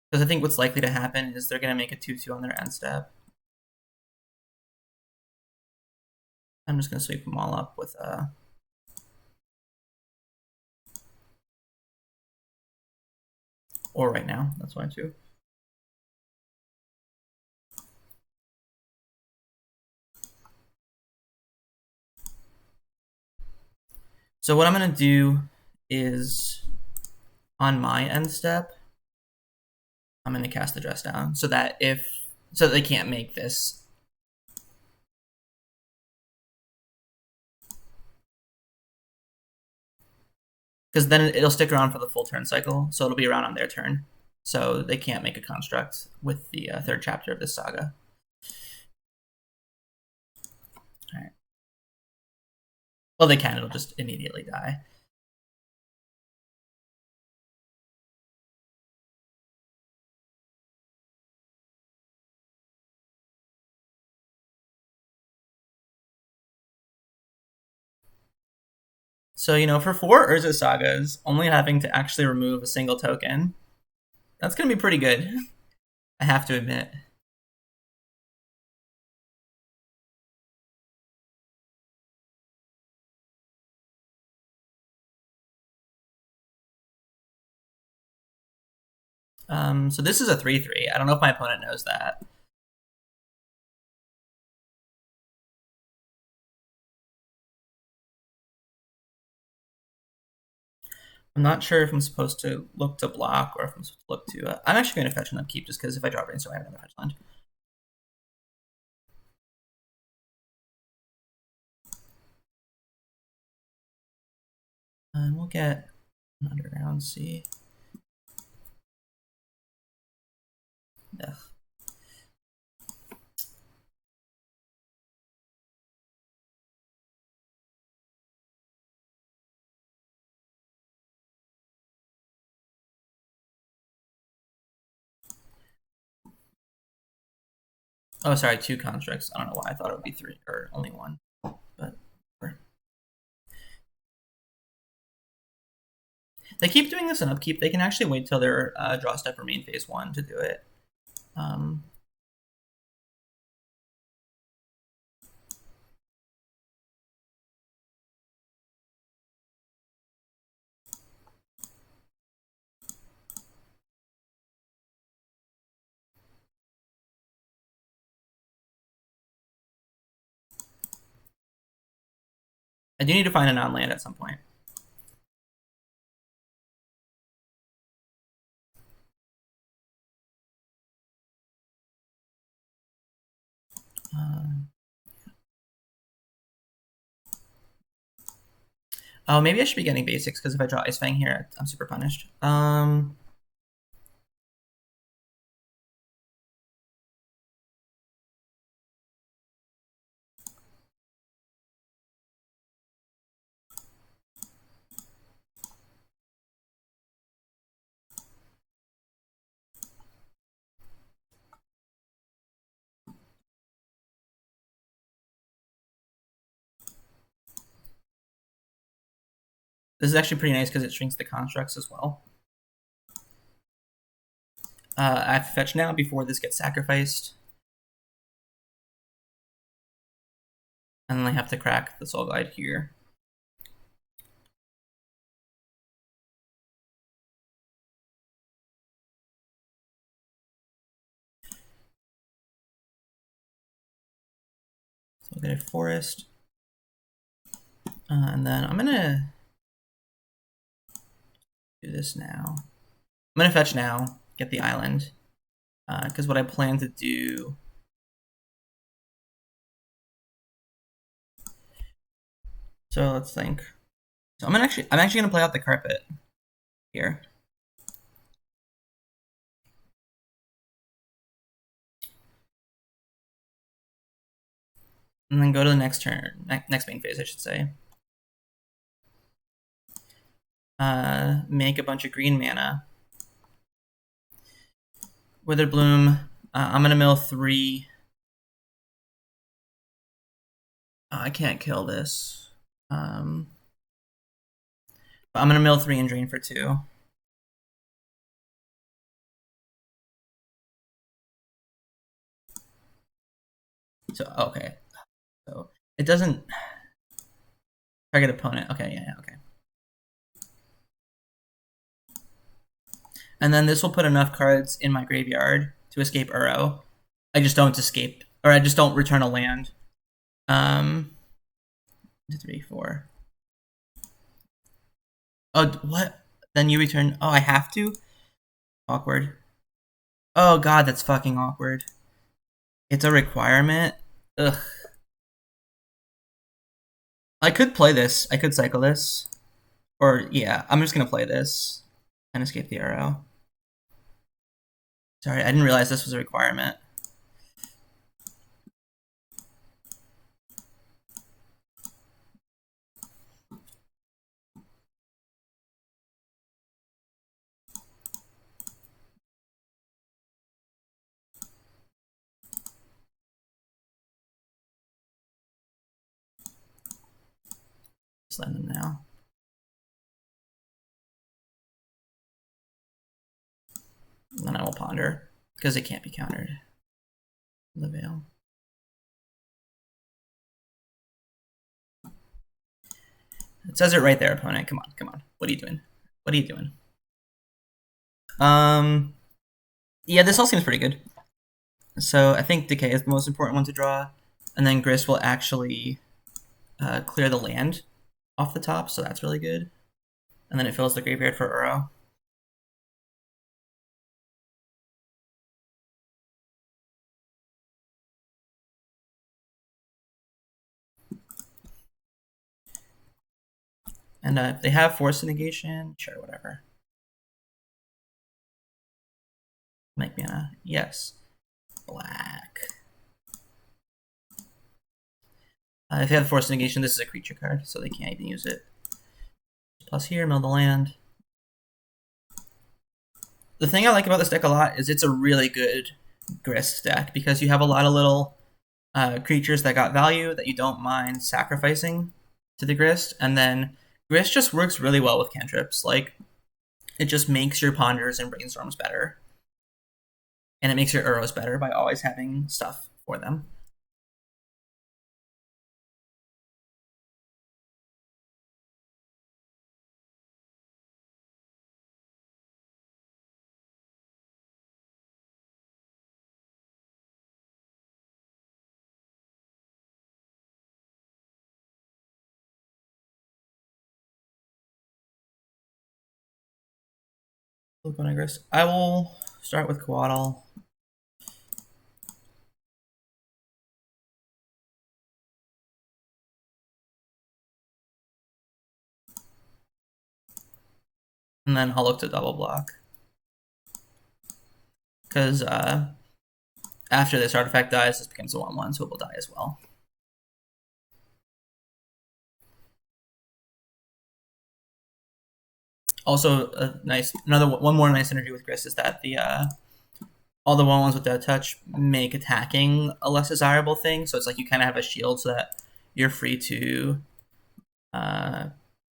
Because I think what's likely to happen is they're going to make a 2/2 on their end step. I'm just going to sweep them all up with or right now. That's fine too. So what I'm going to do is on my end step, I'm going to cast the Dress Down so that so they can't make this. Because then it'll stick around for the full turn cycle, so it'll be around on their turn. So they can't make a construct with the 3rd chapter of this saga. All right. Well, they can. It'll just immediately die. So, for 4 Urza Sagas, only having to actually remove a single token, that's going to be pretty good, I have to admit. So this is a 3/3. I don't know if my opponent knows that. I'm not sure if I'm supposed to look to block or if I'm supposed to look to... I'm actually going to fetch an upkeep just because if I draw Brainstorm, I have another fetch land. And we'll get an Underground Sea. Ugh. Oh, sorry, 2 constructs. I don't know why I thought it would be 3 or only 1, but They keep doing this in upkeep. They can actually wait till their draw step or main phase 1 to do it. I do need to find a non-land at some point. Oh, maybe I should be getting basics, because if I draw Ice-Fang here, I'm super punished. This is actually pretty nice because it shrinks the constructs as well. I have to fetch now before this gets sacrificed. And then I have to crack the Soul Glide here. So I'll get a Forest. And then I'm gonna do this now. I'm gonna fetch now, get the island. Because what I plan to do... So let's think. So I'm actually gonna play out the carpet here. And then go to the next turn, next main phase, I should say. Make a bunch of green mana. Witherbloom. I'm gonna mill 3. I can't kill this. But I'm gonna mill 3 and drain for 2. So okay. So it doesn't target opponent. Okay, yeah, okay. And then this will put enough cards in my graveyard to escape Uro. I just don't escape, or I just don't return a land. 2, 3, 4. Oh, what? Then you return. Oh, I have to? Awkward. Oh god, that's fucking awkward. It's a requirement? Ugh. I could play this. I could cycle this. Or, yeah, I'm just gonna play this and escape the arrow. Sorry, I didn't realize this was a requirement. Just let them now. And then I will ponder, because it can't be countered. The veil. It says it right there, opponent. Come on, come on. What are you doing? What are you doing? Yeah, this all seems pretty good. So I think Decay is the most important one to draw, and then Grist will actually clear the land off the top, so that's really good. And then it fills the graveyard for Uro. And if they have Force of Negation, sure, whatever. Make mana, yes. Black. If they have Force of Negation, this is a creature card, so they can't even use it. Plus here, mill the land. The thing I like about this deck a lot is it's a really good Grist deck, because you have a lot of little creatures that got value that you don't mind sacrificing to the Grist, and then Grist just works really well with cantrips. Like, It just makes your Ponders and Brainstorms better. And it makes your Uros better by always having stuff for them. Grist. I will start with Coatl. And then I'll look to double block. Because after this artifact dies, this becomes a 1/1, so it will die as well. Also, one more nice synergy with Grist is that the all the 1/1s with deathtouch make attacking a less desirable thing. So it's like you kind of have a shield so that you're free to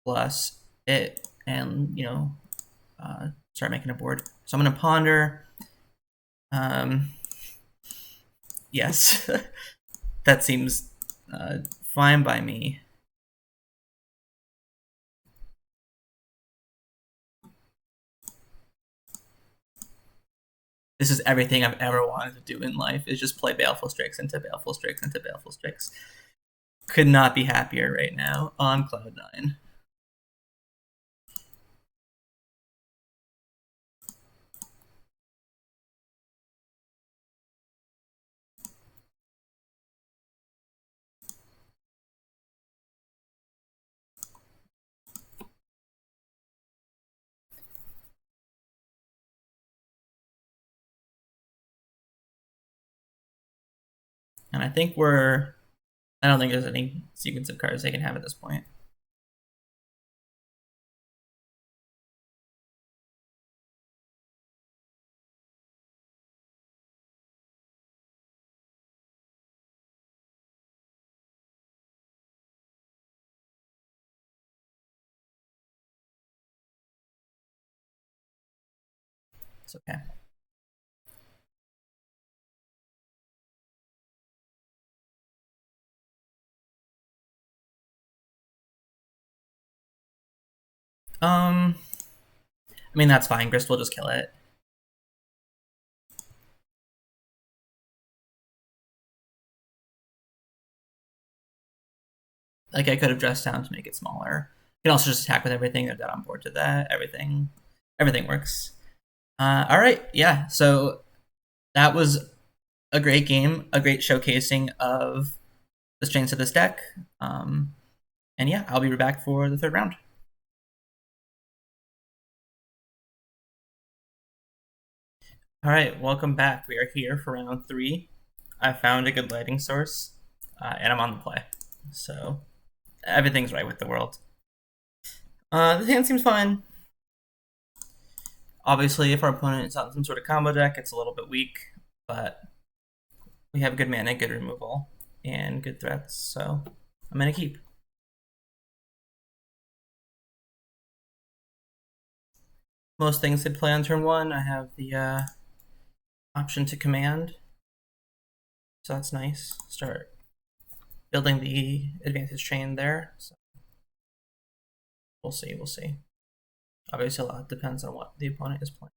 plus it and start making a board. So I'm gonna ponder. Yes, that seems fine by me. This is everything I've ever wanted to do in life, is just play Baleful Strix into Baleful Strix into Baleful Strix. Could not be happier right now on Cloud 9. And I think I don't think there's any sequence of cards they can have at this point. It's okay. I mean, that's fine. Grist will just kill it. Like, I could have dressed down to make it smaller. You can also just attack with everything. They're dead on board to that. Everything works. All right, yeah. So that was a great game, a great showcasing of the strengths of this deck. And yeah, I'll be back for the third round. All right, welcome back. We are here for round 3. I found a good lighting source, and I'm on the play. So everything's right with the world. The hand seems fine. Obviously, if our opponent is on some sort of combo deck, it's a little bit weak, but we have good mana, good removal, and good threats, so I'm going to keep. Most things did play on turn 1. I have the option to command, so that's nice. Start building the advantage chain there. So we'll see. Obviously, a lot depends on what the opponent is playing.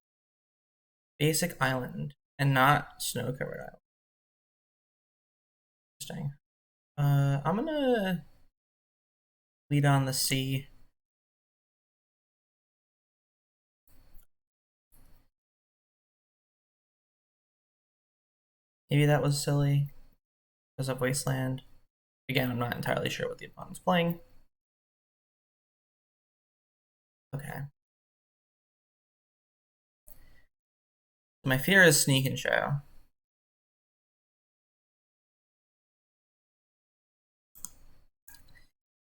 Basic island and not snow-covered island. Interesting. I'm gonna lead on the sea. Maybe that was silly because of Wasteland. Again, I'm not entirely sure what the opponent's playing. Okay. My fear is Sneak and Show.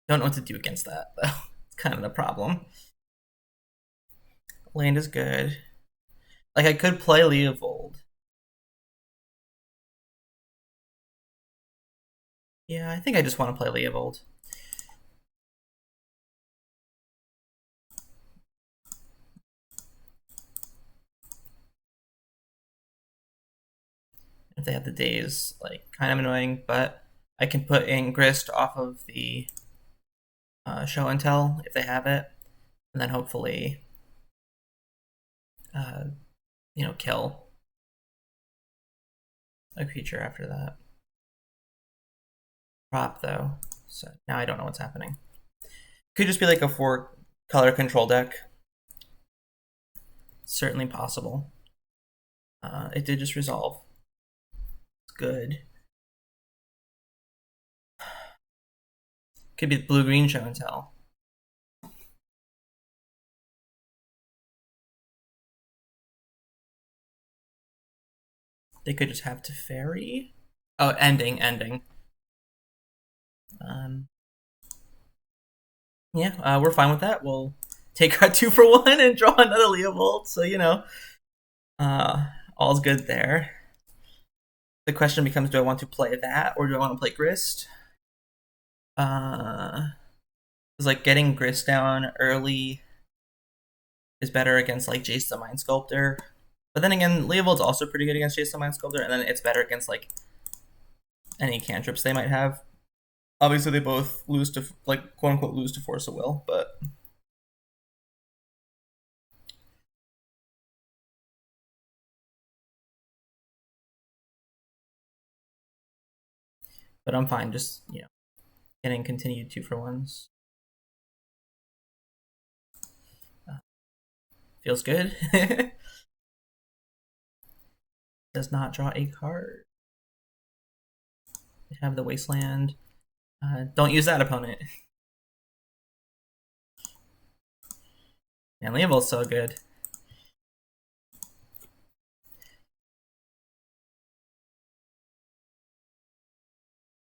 Don't know what to do against that, though. It's kind of the problem. Land is good. Like, I could play Leovold. Yeah, I think I just want to play Leovold. if they have the days, like, kind of annoying, but I can put in Grist off of the show and tell if they have it, and then hopefully, kill a creature after that. Prop though, so now I don't know what's happening. Could just be like a 4-color control deck. Certainly possible. It did just resolve. It's good. Could be blue-green show and tell. They could just have Teferi. Oh, ending. Yeah, we're fine with that. We'll take our 2 for 1 and draw another Leovold. So, all's good there. The question becomes, do I want to play that or do I want to play Grist? It's like getting Grist down early is better against like Jace the Mind Sculptor. But then again, Leovold's also pretty good against Jace the Mind Sculptor, and then it's better against like any cantrips they might have. Obviously, they both lose to, like, quote unquote, lose to Force of Will, but I'm fine just, getting continued 2 for 1s. Feels good. Does not draw a card. They have the Wasteland. Don't use that, opponent. Man, Leovold's so good.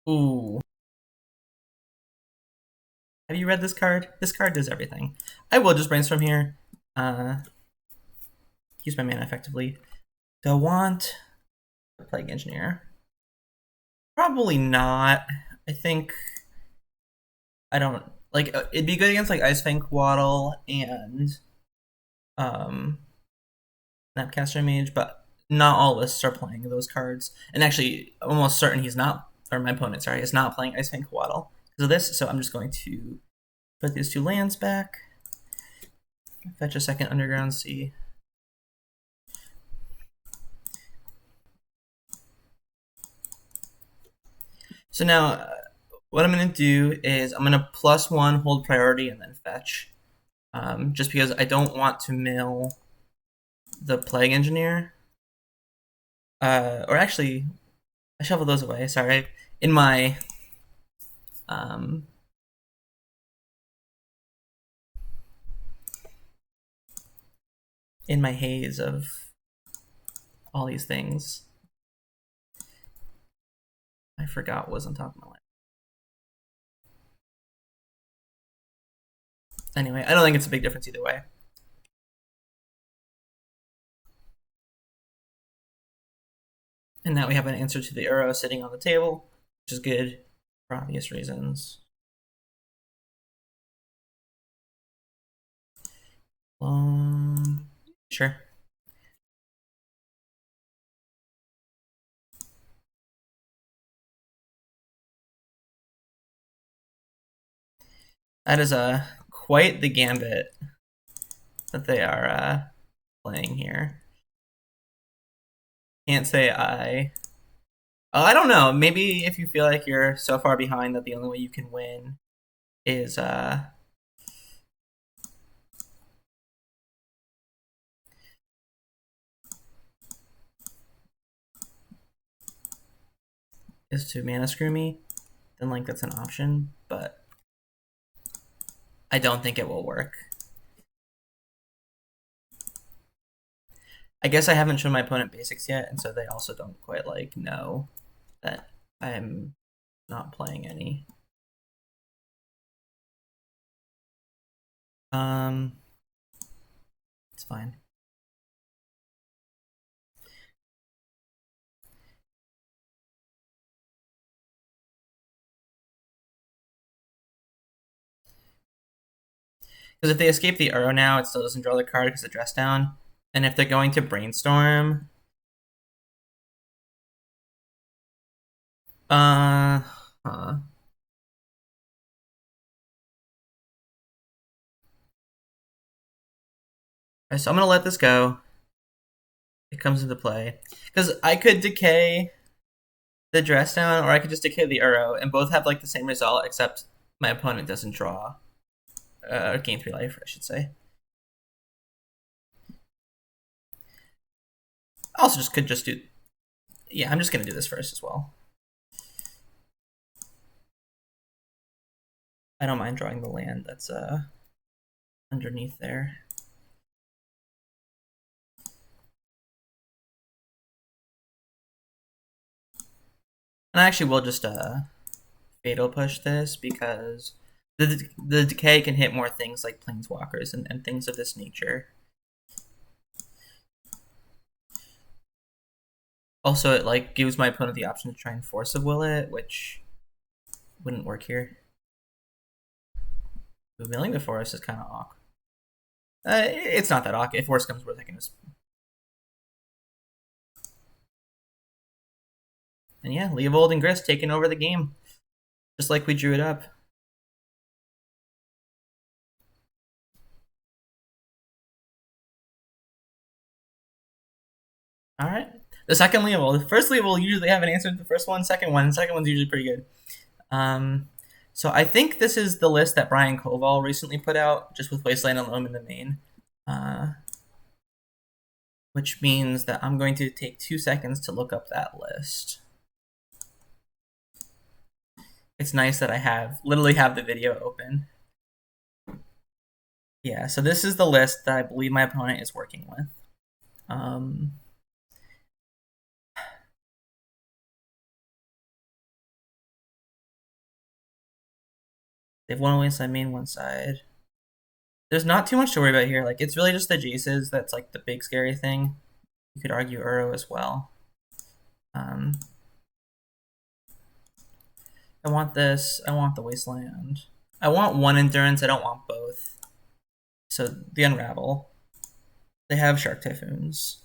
Ooh. Have you read this card? This card does everything. I will just Brainstorm here. Use my mana effectively. Do I want a Plague Engineer? Probably not. I think I don't like. It'd be good against like Ice-Fang Coatl and Snapcaster Mage, but not all lists are playing those cards. And actually, I'm almost certain he's not, or my opponent, sorry, is not playing Ice-Fang Coatl because of this. So I'm just going to put these 2 lands back. Fetch a second Underground Sea. So now, what I'm going to do is I'm going to +1 hold priority and then fetch. Just because I don't want to mill the Plague Engineer. Or actually, I shuffled those away, sorry. In my haze of all these things, I forgot what was on top of my list. Anyway, I don't think it's a big difference either way. And now we have an answer to the arrow sitting on the table, which is good for obvious reasons. Sure. That is quite the gambit that they are playing here. Can't say I don't know. Maybe if you feel like you're so far behind that the only way you can win is to mana screw me, then like that's an option, but I don't think it will work. I guess I haven't shown my opponent basics yet, and so they also don't quite like know that I'm not playing any. It's fine. Because if they escape the arrow now, it still doesn't draw the card because it dressed down. And if they're going to Brainstorm, Huh. So I'm gonna let this go. It comes into play because I could decay the dress down, or I could just decay the Uro, and both have like the same result, except my opponent doesn't draw, gain 3 life, I should say. I also could just do, yeah, I'm just gonna do this first as well. I don't mind drawing the land that's underneath there. And I actually will just fatal push this because the decay can hit more things like planeswalkers and things of this nature. Also, it like gives my opponent the option to try and Force of Will it, which wouldn't work here. Milling the Forest is kind of awkward. It's not that awkward. If worse comes worse, I can just. And yeah, Leovold and Grist taking over the game, just like we drew it up. All right. The second Leovold. The first Leovold usually haven't answered the first one. Second one's usually pretty good. So I think this is the list that Brian Koval recently put out, just with Wasteland alone in the main. Which means that I'm going to take 2 seconds to look up that list. It's nice that I literally have the video open. Yeah, so this is the list that I believe my opponent is working with. They've one Wasteland main, one side. There's not too much to worry about here. Like, it's really just the Jaces that's like the big scary thing. You could argue Uro as well. I want this. I want the Wasteland. I want one Endurance. I don't want both. So the Unravel. They have Shark Typhoons.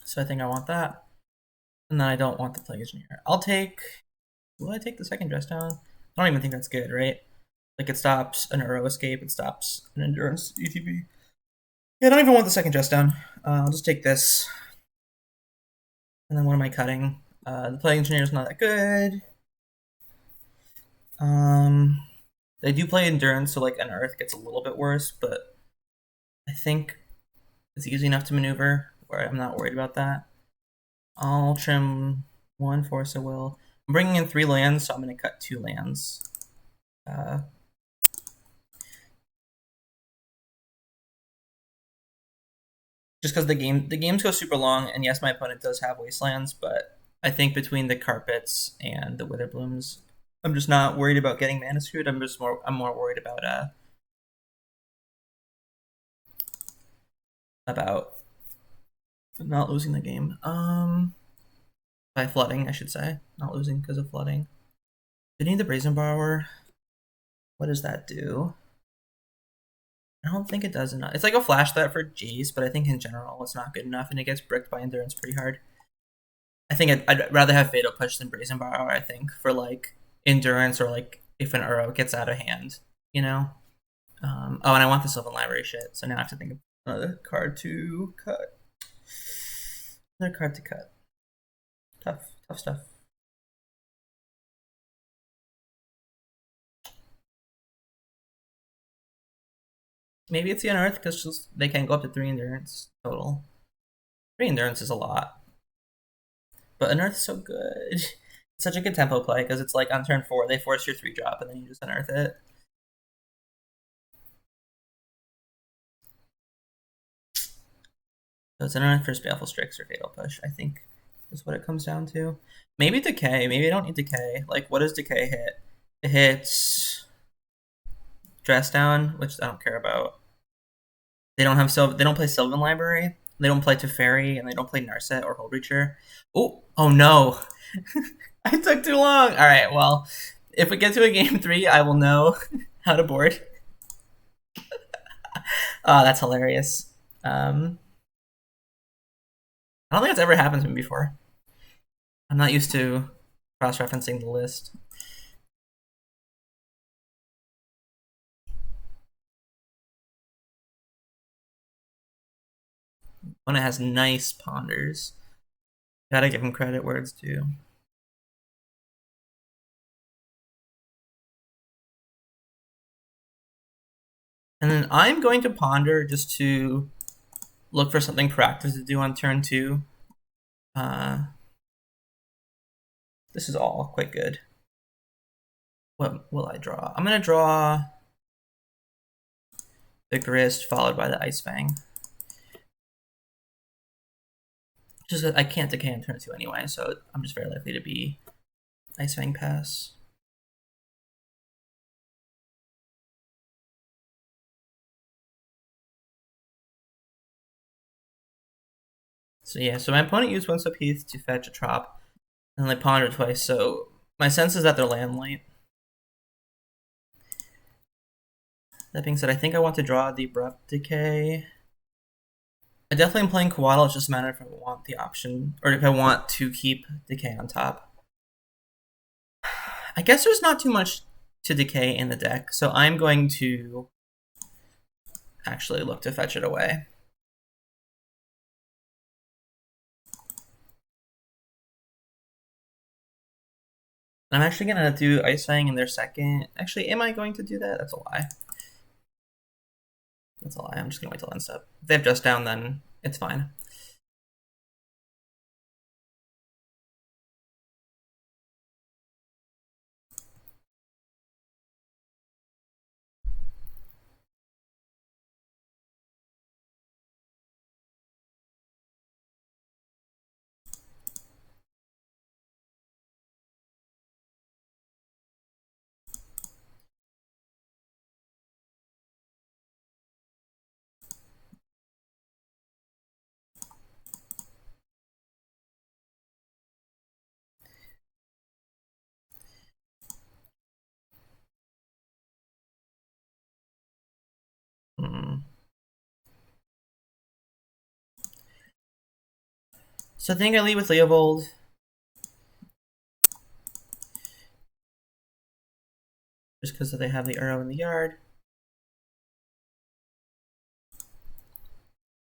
So I think I want that. And then I don't want the Plague Engineer. I'll take... Will I take the second dress down? I don't even think that's good, right? Like, it stops an Uro escape. It stops an Endurance ETB. Yeah, I don't even want the second dress down. I'll just take this. And then what am I cutting? The Plague Engineer is not that good. They do play Endurance, so like Unearth gets a little bit worse, but I think it's easy enough to maneuver where I'm not worried about that. I'll trim 1 Force of Will. I'm bringing in 3 lands, so I'm going to cut 2 lands. Just because the games go super long, and yes, my opponent does have Wastelands, but I think between the Carpets and the Witherblooms, I'm just not worried about getting mana screwed. I'm more worried about not losing the game. By flooding, I should say. Not losing because of flooding. Do you need the Brazen Borrower? What does that do? I don't think it does enough. It's like a flash threat for Jace, but I think in general it's not good enough, and it gets bricked by Endurance pretty hard. I think I'd rather have Fatal Push than Brazen Borrower, I think, for like Endurance or like if an Uro gets out of hand, you know? Oh, and I want the Sylvan Library shit, so now I have to think of another card to cut. Another card to cut. Tough stuff. Maybe it's the Unearth because they can go up to 3 Endurance total. 3 Endurance is a lot. But Unearth is so good. It's such a good tempo play because it's like on turn 4, they force your 3-drop and then you just Unearth it. So it's an Unearth for Baleful Strix or Fatal Push, I think is what it comes down to. Maybe Decay. Maybe I don't need Decay. Like, what does Decay hit? It hits Dress Down, which I don't care about. They don't play Sylvan Library. They don't play Teferi, and they don't play Narset or Hullbreacher. Oh no. I took too long. All right, well, if we get to a game 3, I will know how to board. Oh, that's hilarious. I don't think that's ever happened to me before. I'm not used to cross-referencing the list. Opponent has nice ponders. Gotta give him credit where it's due. And then I'm going to ponder just to look for something proactive to do on turn 2. This is all quite good. What will I draw? I'm going to draw the Grist followed by the Ice-Fang. Just I can't decay on turn 2 anyway, so I'm just very likely to be Ice-Fang pass. So yeah, so my opponent used Once Up Heath to fetch a trop, and they pondered twice, so my sense is that they're land light. That being said, I think I want to draw the Abrupt Decay. I definitely am playing Coatl, it's just a matter if I want the option, or if I want to keep Decay on top. I guess there's not too much to Decay in the deck, so I'm going to actually look to fetch it away. I'm actually going to do Ice-Fang in their second. Actually, am I going to do that? That's a lie. That's a lie. I'm just going to wait till end step. If they have Just Down, then it's fine. So I think I lead with Leovold. Just because they have the arrow in the yard.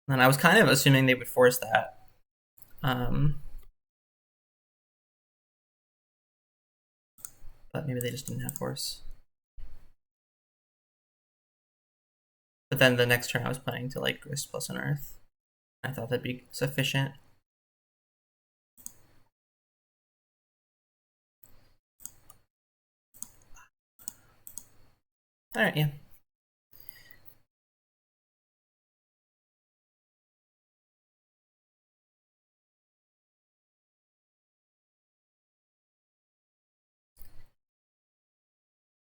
And I was kind of assuming they would force that. But maybe they just didn't have force. But then the next turn I was planning to like Grist plus Unearth. I thought that'd be sufficient. Alright, yeah.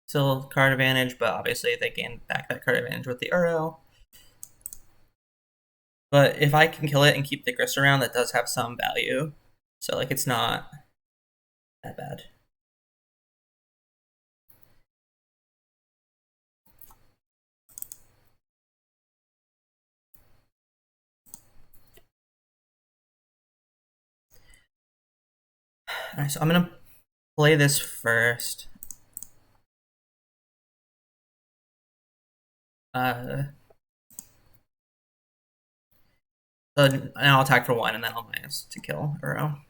Still card advantage, but obviously they gain back that card advantage with the arrow. But if I can kill it and keep the Grist around, that does have some value. So like it's not that bad. Alright, so I'm gonna play this first. And I'll attack for 1, and then I'll minus to kill arrow.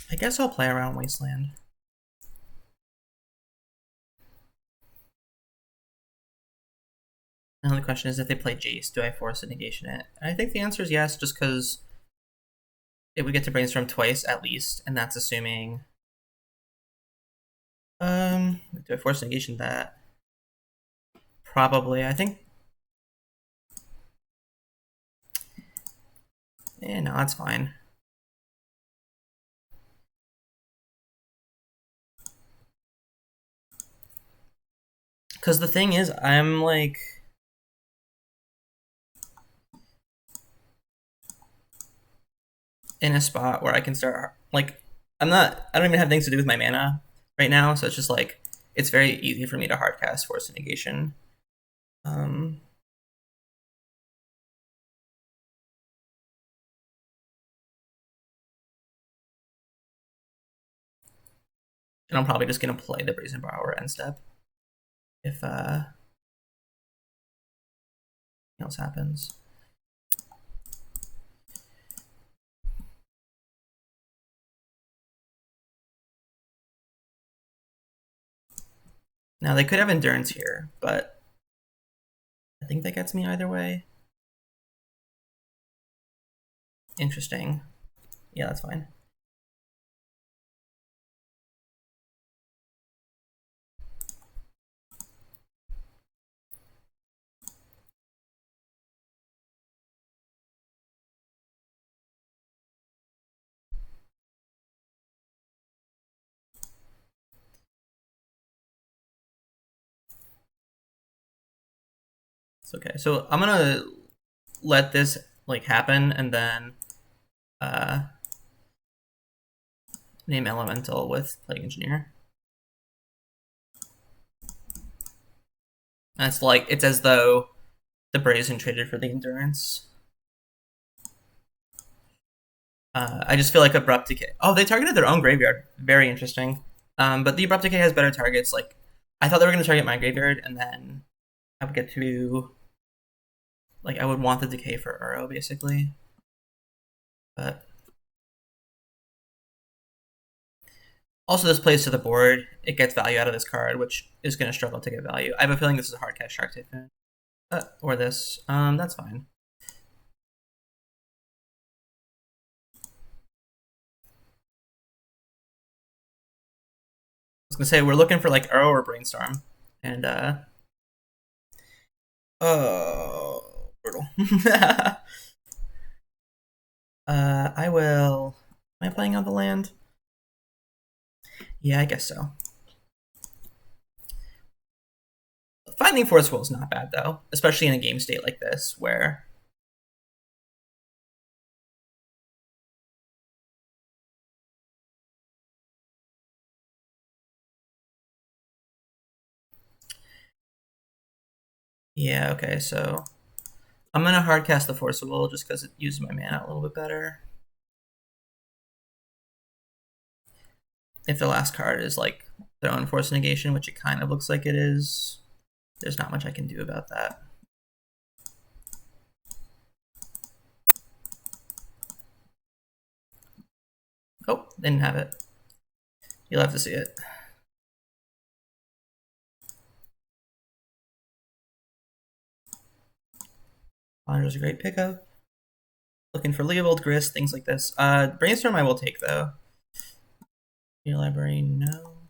I guess I'll play around Wasteland. Now the question is, if they play Jace, do I Force of Negation it? And I think the answer is yes, just because it would get to Brainstorm twice at least, and that's assuming... do I Force of Negation that? Probably, I think... Yeah, no, that's fine. Because the thing is, I'm like... in a spot where I can start, like, I don't even have things to do with my mana. right now, so it's just like it's very easy for me to hardcast Force of Negation. And I'm probably just gonna play the Brazen Borrower end step if nothing else happens. Now they could have Endurance here, but I think that gets me either way. Interesting. Yeah, that's fine. It's okay. So I'm gonna let this like happen and then name Elemental with Plague Engineer. And it's like it's as though the Brazen traded for the Endurance. I just feel like Abrupt Decay. Oh, they targeted their own graveyard. Very interesting. But the Abrupt Decay has better targets. Like I thought they were going to target my graveyard, and then I would get to like I would want the Decay for Uro basically. But also, this plays to the board. It gets value out of this card, which is going to struggle to get value. I have a feeling this is a hard cast Shark Typhoon. Or this. That's fine. I was going to say, we're looking for like Uro or Brainstorm. And, oh, brutal. I will. Am I playing on the land? Yeah, I guess so. Finding Force Will is not bad, though, especially in a game state like this where. Yeah, okay, so I'm going to hardcast the Force of Will just because it uses my mana a little bit better. If the last card is like their own Force of Negation, which it kind of looks like it is, there's not much I can do about that. Oh, didn't have it. You'll have to see it. Conjur's a great pickup. Looking for Leovold, Grist, things like this. Brainstorm I will take, though. Your library, no.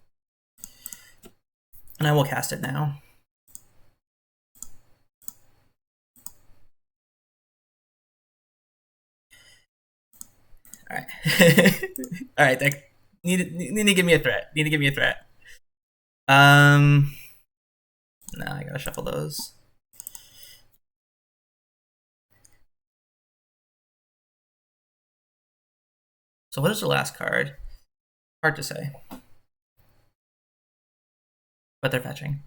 And I will cast it now. All right. All right. Need to give me a threat. Need to give me a threat. No, I gotta shuffle those. So what is the last card? Hard to say. But they're fetching.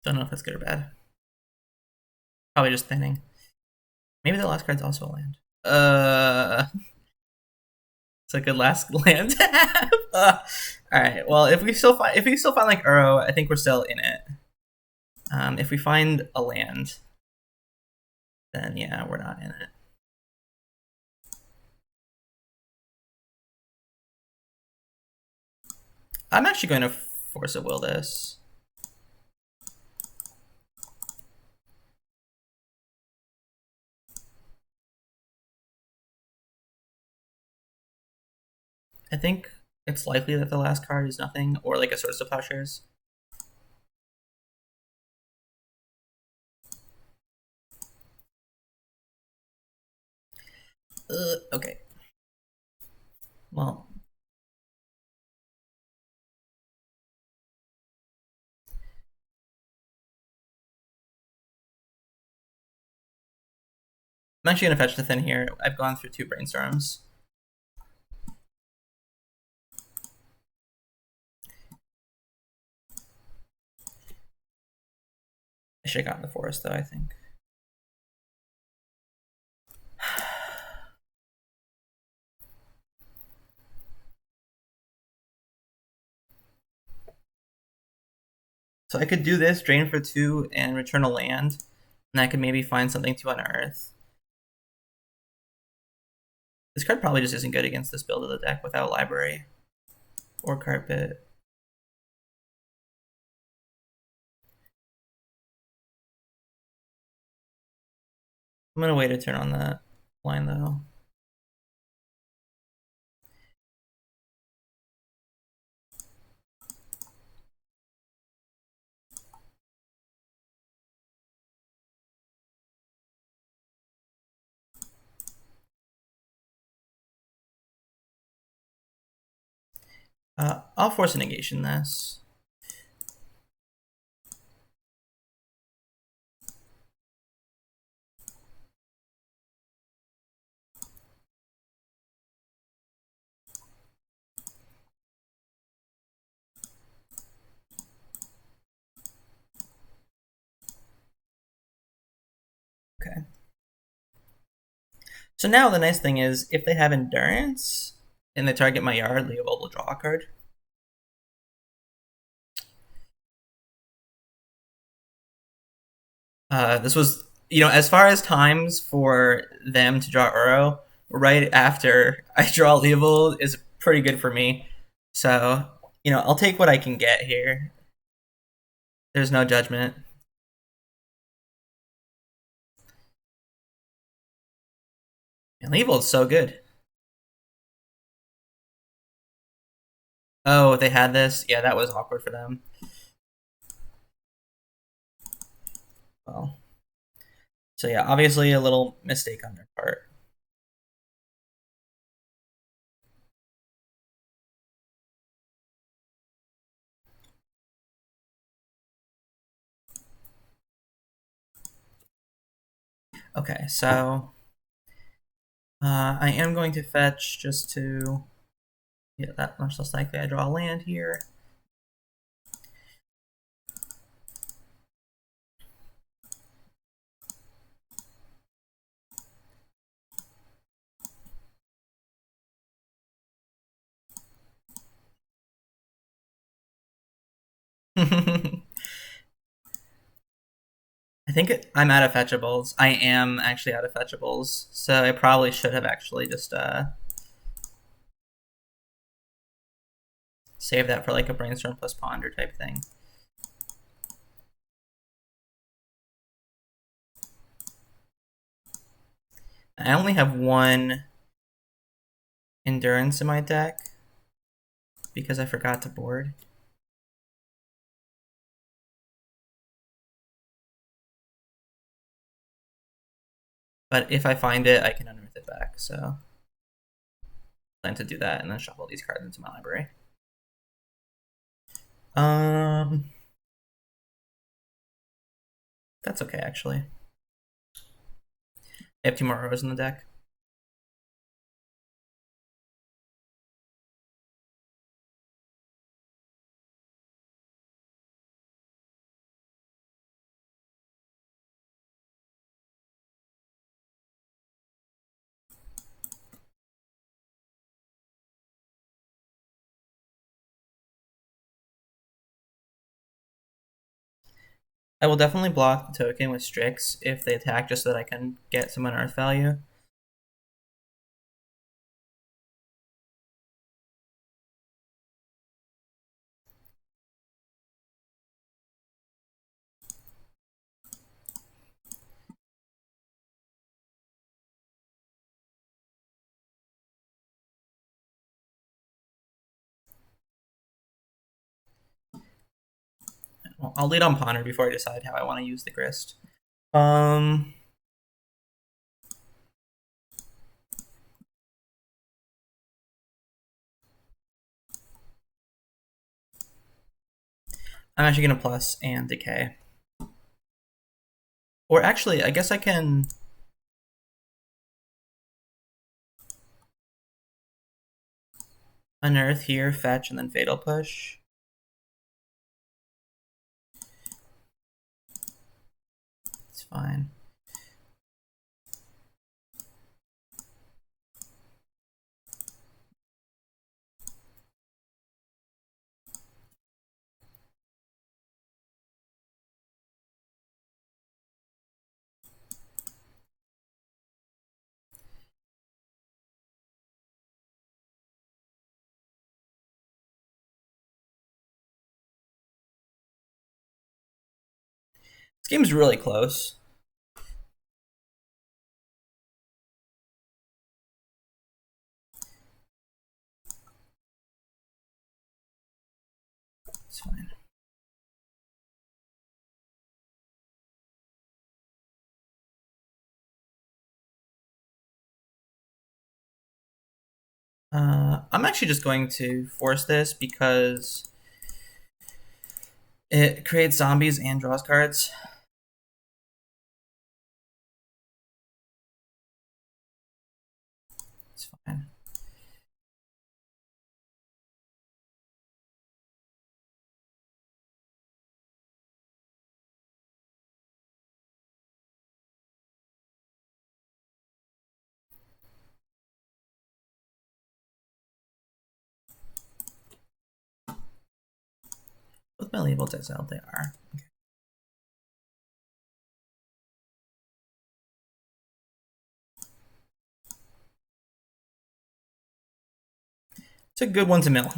Don't know if that's good or bad. Probably just thinning. Maybe the last card's also a land. It's a good last land to have. All right. Well, if we still find like Uro, I think we're still in it. If we find a land, then yeah, we're not in it. I'm actually going to Force of Will this. I think it's likely that the last card is nothing, or like a Source of Plowshares. Okay. Well. I'm actually going to fetch the thin here. I've gone through 2 Brainstorms. should have gotten the forest though, I think. So I could do this, drain for 2, and return a land, and I could maybe find something to unearth. This card probably just isn't good against this build of the deck without library or carpet. I'm gonna wait a turn on that line though. I'll Force of Negation this. Okay. So now the nice thing is, if they have Endurance and they target my yard, Leovold will draw a card. This was, as far as times for them to draw Uro, right after I draw Leovold is pretty good for me. So, I'll take what I can get here. There's no judgment. And Leovold's so good. Oh, they had this? Yeah, that was awkward for them. Well, so yeah, obviously a little mistake on their part. Okay, so I am going to fetch just to get that much less likely I draw a land here. I think I'm out of fetchables. I am actually out of fetchables, so I probably should have actually just save that for like a Brainstorm plus Ponder type thing. I only have one Endurance in my deck because I forgot to board. But if I find it, I can unearth it back, so I plan to do that and then shuffle these cards into my library. That's okay, actually. I have 2 more rows in the deck. I will definitely block the token with Strix if they attack, just so that I can get some unearth value. I'll lead on Ponder before I decide how I want to use the Grist. I'm actually going to plus and decay. Or actually, I guess I can... unearth here, fetch, and then Fatal Push. It's fine. This game's really close. It's fine. I'm actually just going to force this because it creates zombies and draws cards. It's fine. With my Leovold exiled, they are. Okay. It's a good one to mill.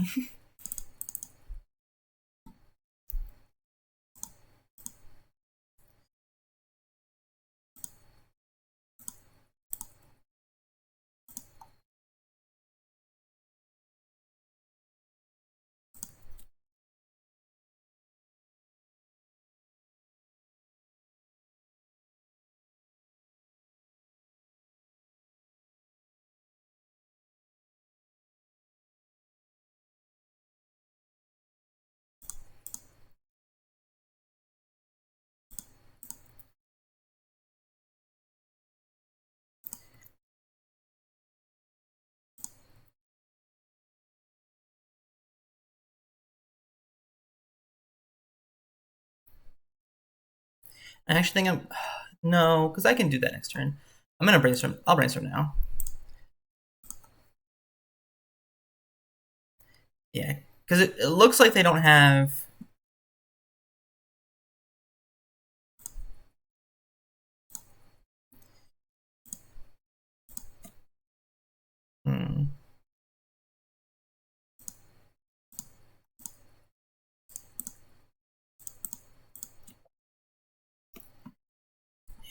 I actually think I'm no, because I can do that next turn. I'm gonna brainstorm. I'll brainstorm now. Yeah, because it looks like they don't have. Hmm.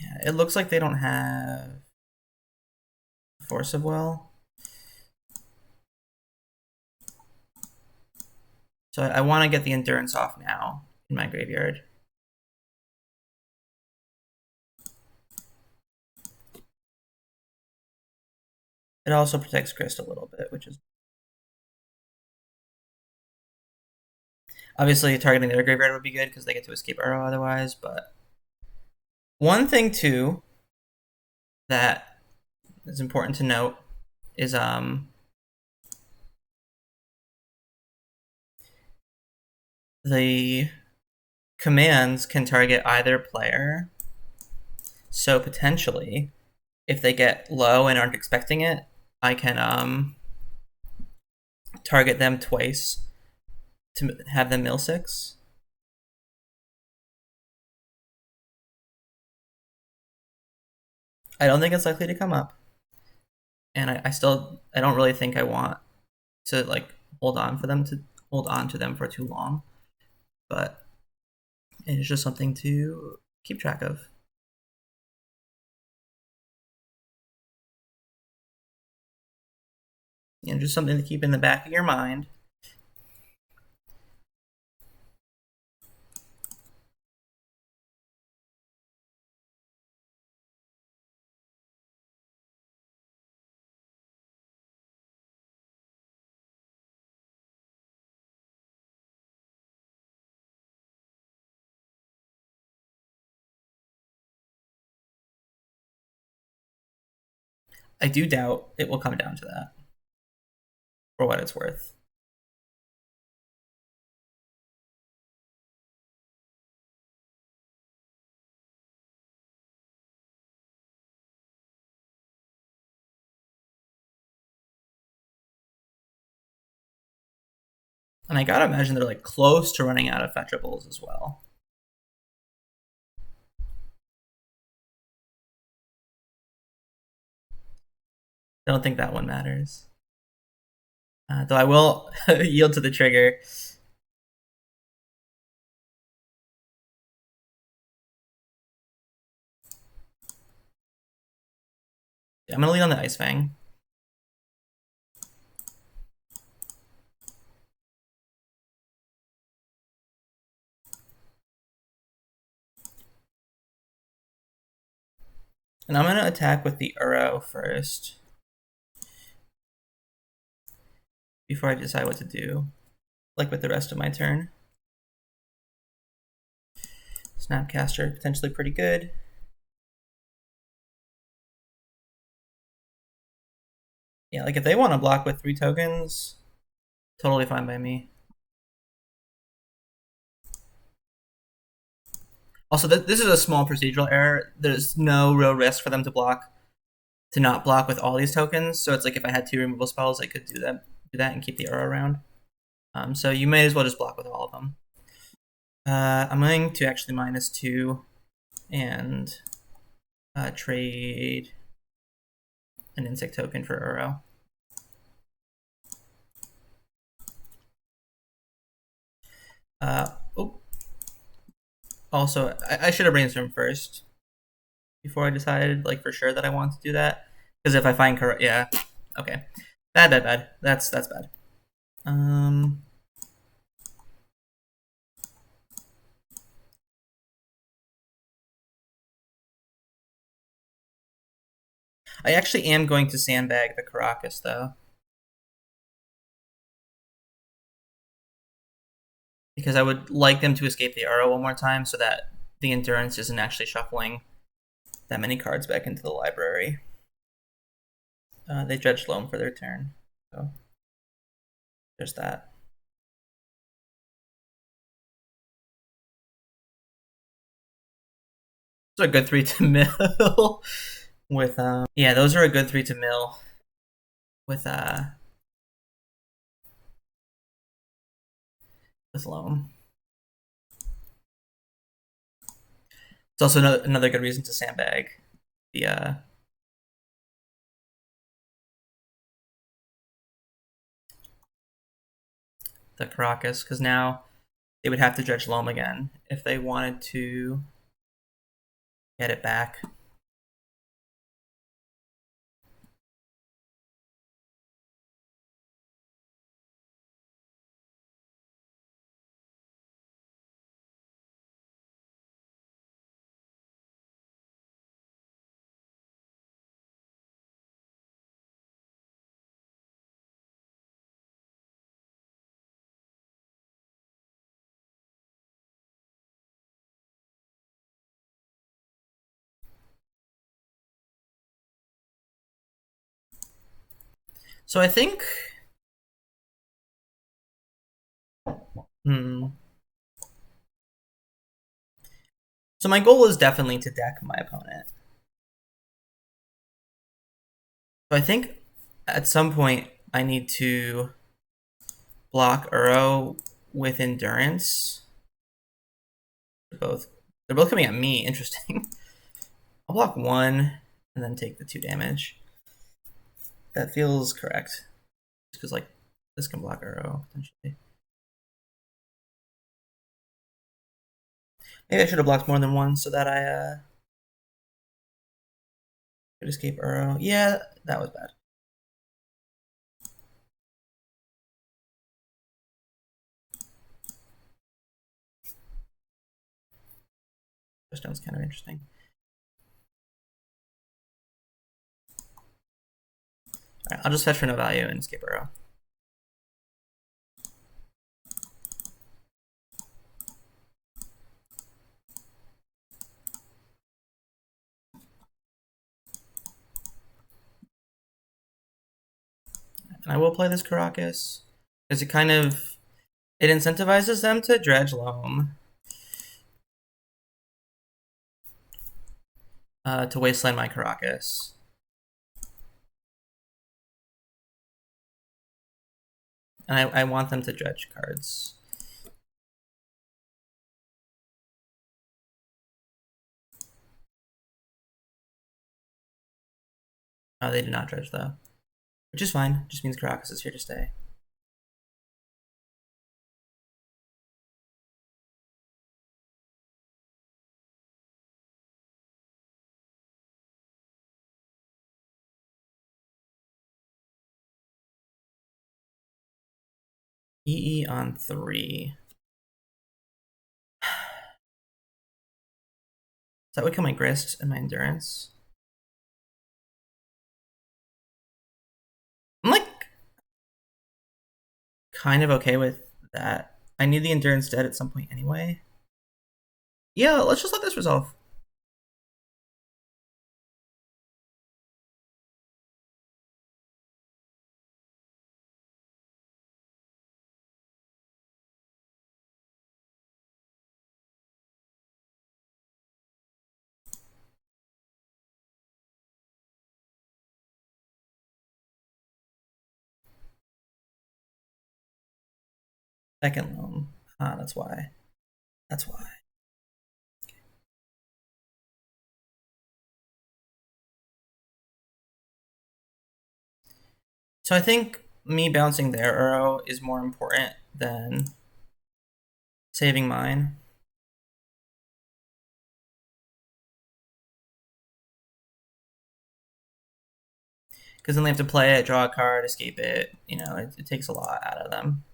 Yeah, it looks like they don't have Force of Will. So I want to get the endurance off now in my graveyard. It also protects Grist a little bit, which is obviously targeting their graveyard would be good because they get to escape Arrow otherwise. But one thing too that is important to note is the commands can target either player. So potentially, if they get low and aren't expecting it, I can target them twice to have them mill 6. I don't think it's likely to come up, and I don't really think I want to like hold on to them for too long, but it's just something to keep track of. Just something to keep in the back of your mind. I do doubt it will come down to that, for what it's worth. And I gotta imagine they're like close to running out of fetchables as well. I don't think that one matters. Though I will yield to the trigger. Yeah, I'm gonna lead on the Ice-Fang. And I'm gonna attack with the Uro first before I decide what to do, like with the rest of my turn. Snapcaster, potentially pretty good. Yeah, like if they want to block with 3 tokens, totally fine by me. Also, this is a small procedural error. There's no real risk for them to not block with all these tokens. So it's like if I had 2 removal spells, I could do that and keep the Uro around. So you may as well just block with all of them. I'm going to actually -2 and trade an insect token for Uro. Also, I should have brainstormed first before I decided, like, for sure that I want to do that. Because if I find yeah, okay, bad. That's bad. I actually am going to sandbag the Karakas though, because I would like them to escape the Uro one more time so that the endurance isn't actually shuffling that many cards back into the library. They dredged Loam for their turn, so there's that. Those are a good 3 to mill with yeah, those are a good 3 to mill with Loam. It's also another good reason to sandbag the Karakas, because now they would have to dredge Loam again if they wanted to get it back. So I think so my goal is definitely to deck my opponent. So I think at some point I need to block Uro with endurance. They're both coming at me. Interesting. I'll block 1 and then take the 2 damage. That feels correct. Because like this can block Uro potentially. Maybe I should have blocked more than 1 so that I could escape Uro. Yeah, that was bad. This sounds kind of interesting. Alright, I'll just fetch for no value and escape Uro. And I will play this Karakas because it incentivizes them to dredge Loam to Wasteland my Karakas. And I want them to dredge cards. Oh, they did not dredge though. Which is fine. Just means Karakas is here to stay. EE on 3. That would kill my Grist and my Endurance. I'm like kind of okay with that. I need the Endurance dead at some point anyway. Yeah, let's just let this resolve. Second loam. That's why. That's why. So I think me bouncing their arrow is more important than saving mine. Because then they have to play it, draw a card, escape it. You know, it takes a lot out of them.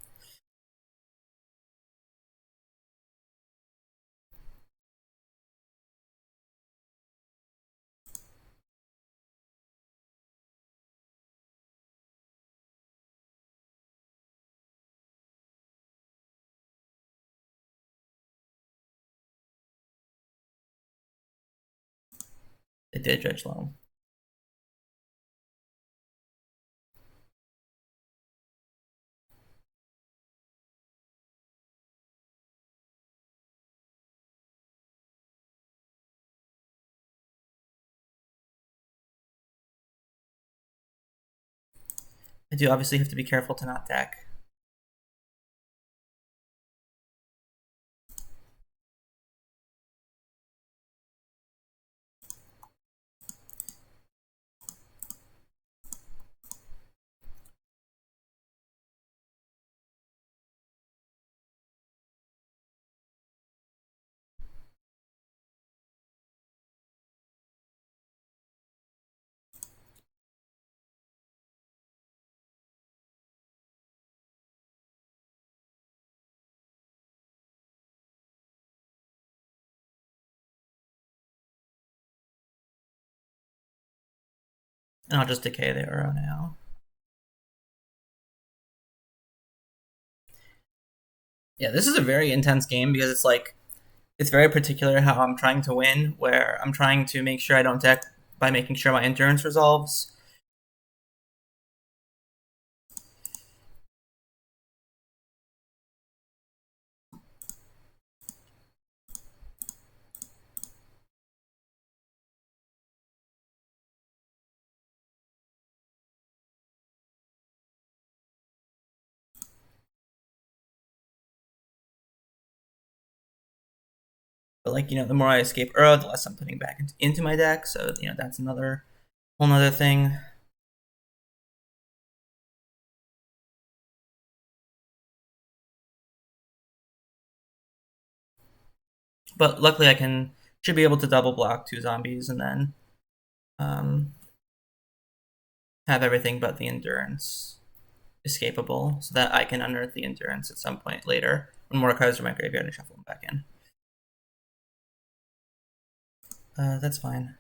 They did dredge loam. I do obviously have to be careful to not deck. And I'll just decay the arrow now. Yeah, this is a very intense game because it's like, it's very particular how I'm trying to win, where I'm trying to make sure I don't deck by making sure my Endurance resolves. But like, you know, the more I escape Uro, the less I'm putting back into my deck. So, you know, that's another whole nother thing. But luckily I should be able to double block 2 zombies and then have everything but the Endurance escapable so that I can unearth the Endurance at some point later when more cards are in my graveyard and shuffle them back in. That's fine.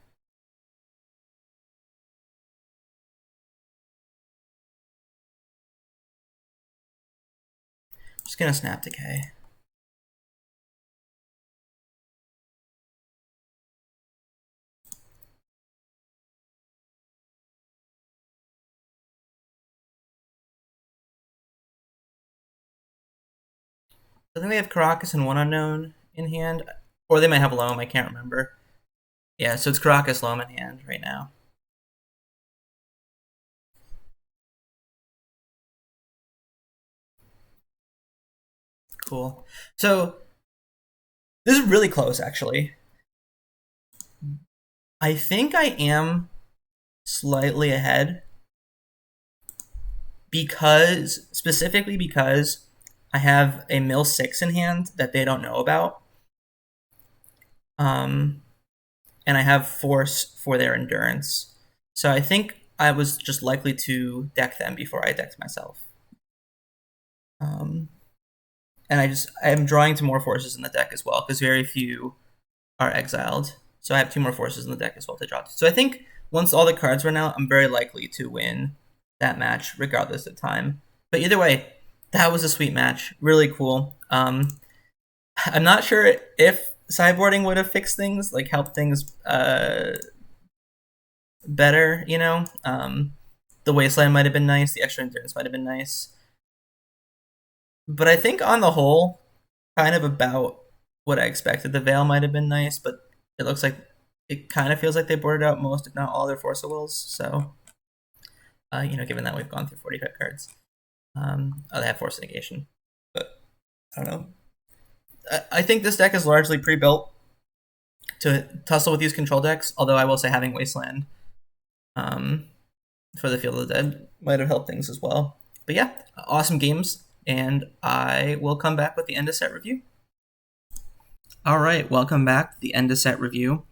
Just gonna Snap Decay. I think they have Karakas and 1 unknown in hand. Or they might have Loam, I can't remember. Yeah, so it's Karakas Loam in hand right now. Cool. So this is really close, actually. I think I am slightly ahead specifically because I have a mill 6 in hand that they don't know about. And I have Force for their endurance. So I think I was just likely to deck them before I decked myself. And I'm drawing to more forces in the deck as well, because very few are exiled. So I have 2 more forces in the deck as well to draw to. So I think once all the cards run out, I'm very likely to win that match, regardless of time. But either way, that was a sweet match. Really cool. I'm not sure if sideboarding would have fixed things, like helped things better, you know? The Wasteland might have been nice. The extra endurance might have been nice. But I think on the whole, kind of about what I expected. The Veil might have been nice, but it looks like it kind of feels like they boarded out most, if not all, their Force of Wills. So, given that we've gone through 45 cards. They have Force of Negation. But I don't know. I think this deck is largely pre-built to tussle with these control decks, although I will say having Wasteland for the Field of the Dead might have helped things as well. But yeah, awesome games, and I will come back with the end of set review. All right, welcome back to the end of set review.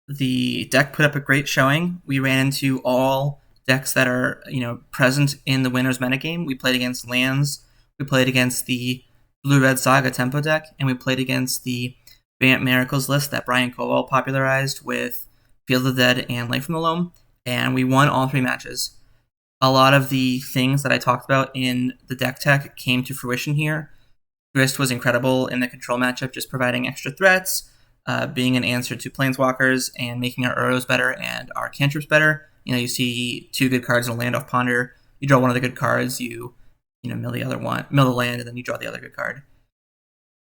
The deck put up a great showing. We ran into all decks that are present in the winner's metagame. We played against lands. We played against the Blue-Red Saga tempo deck, and we played against the Variant Miracles list that Brian Coatl popularized with Field of the Dead and Life from the Loam, and we won all 3 matches. A lot of the things that I talked about in the deck tech came to fruition here. Grist was incredible in the control matchup, just providing extra threats, being an answer to Planeswalkers, and making our Uros better and our cantrips better. You see 2 good cards in a land off Ponder. You draw one of the good cards, you mill the other one, mill the land, and then you draw the other good card.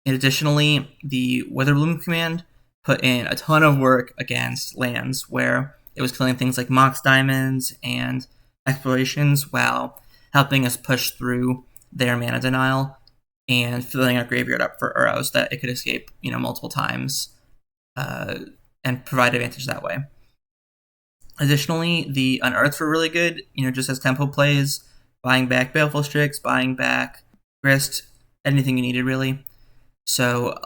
And additionally, the Witherbloom Command put in a ton of work against lands, where it was killing things like Mox Diamonds and Explorations, while helping us push through their mana denial and filling our graveyard up for Uros that it could escape, multiple times, and provide advantage that way. Additionally, the Unearths were really good, just as tempo plays, buying back Baleful Strix, buying back Grist, anything you needed, really. So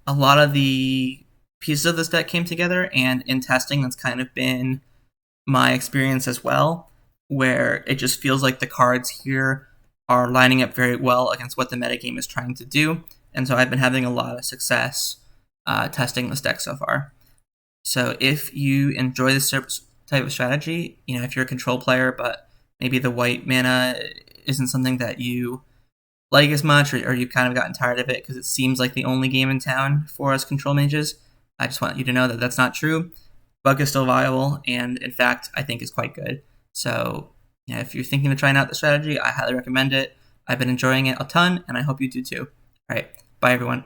a lot of the pieces of this deck came together, and in testing, that's kind of been my experience as well, where it just feels like the cards here are lining up very well against what the metagame is trying to do, and so I've been having a lot of success testing this deck so far. So if you enjoy this type of strategy, if you're a control player, but maybe the white mana isn't something that you like as much, or you've kind of gotten tired of it because it seems like the only game in town for us control mages, I just want you to know that that's not true. Bug is still viable, and in fact, I think is quite good. So, if you're thinking of trying out the strategy, I highly recommend it. I've been enjoying it a ton, and I hope you do too. All right, bye everyone.